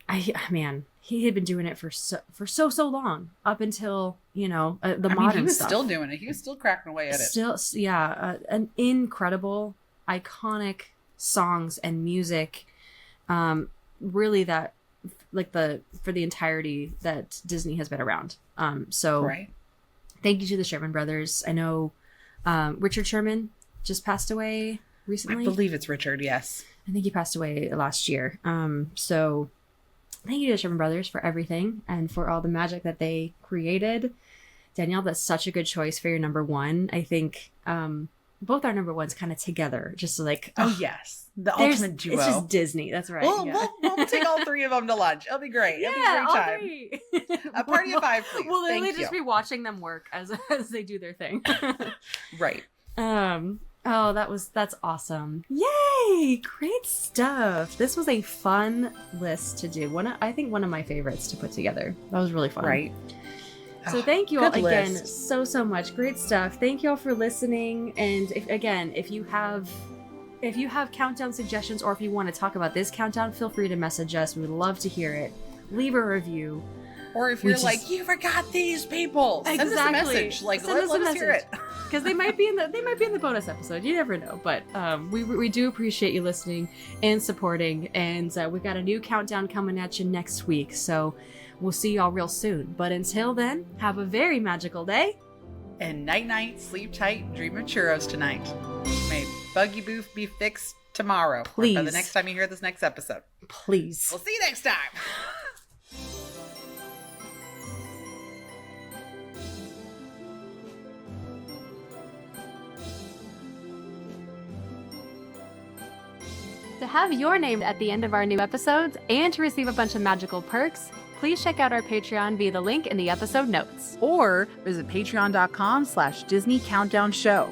had been doing it for so long, up until, the modern he was stuff. Still doing it. He was still cracking away at it. An incredible, iconic songs and music. Really that, like for the entirety that Disney has been around. Thank you to the Sherman Brothers. I know Richard Sherman just passed away recently. I believe it's Richard, yes. I think he passed away last year. So thank you to the Sherman Brothers for everything and for all the magic that they created. Danielle, that's such a good choice for your number one. I think both our number ones kind of together, just like, yes. The ultimate duo. It's just Disney. That's right. We'll take all three of them to lunch. It'll be great. It'll be a great time. A party of five, please. We'll literally just be watching them work as they do their thing. Right. Oh, that's awesome. Yay! Great stuff. This was a fun list to do. I think one of my favorites to put together. That was really fun. Right. So thank you all again so much. Great stuff. Thank you all for listening. And if you have countdown suggestions, or if you want to talk about this countdown, feel free to message us. We would love to hear it. Leave a review. Or if you're like, you forgot these people, send us a message. Like, let us hear it. Because they might be in the bonus episode. You never know. But we do appreciate you listening and supporting. And we've got a new countdown coming at you next week. So we'll see y'all real soon. But until then, have a very magical day. And night, sleep tight, dream of churros tonight. May Buggy Boof be fixed tomorrow. Please. Or by the next time you hear this next episode. Please. We'll see you next time. To have your name at the end of our new episodes and to receive a bunch of magical perks, please check out our Patreon via the link in the episode notes. Or visit patreon.com/Disney Countdown Show.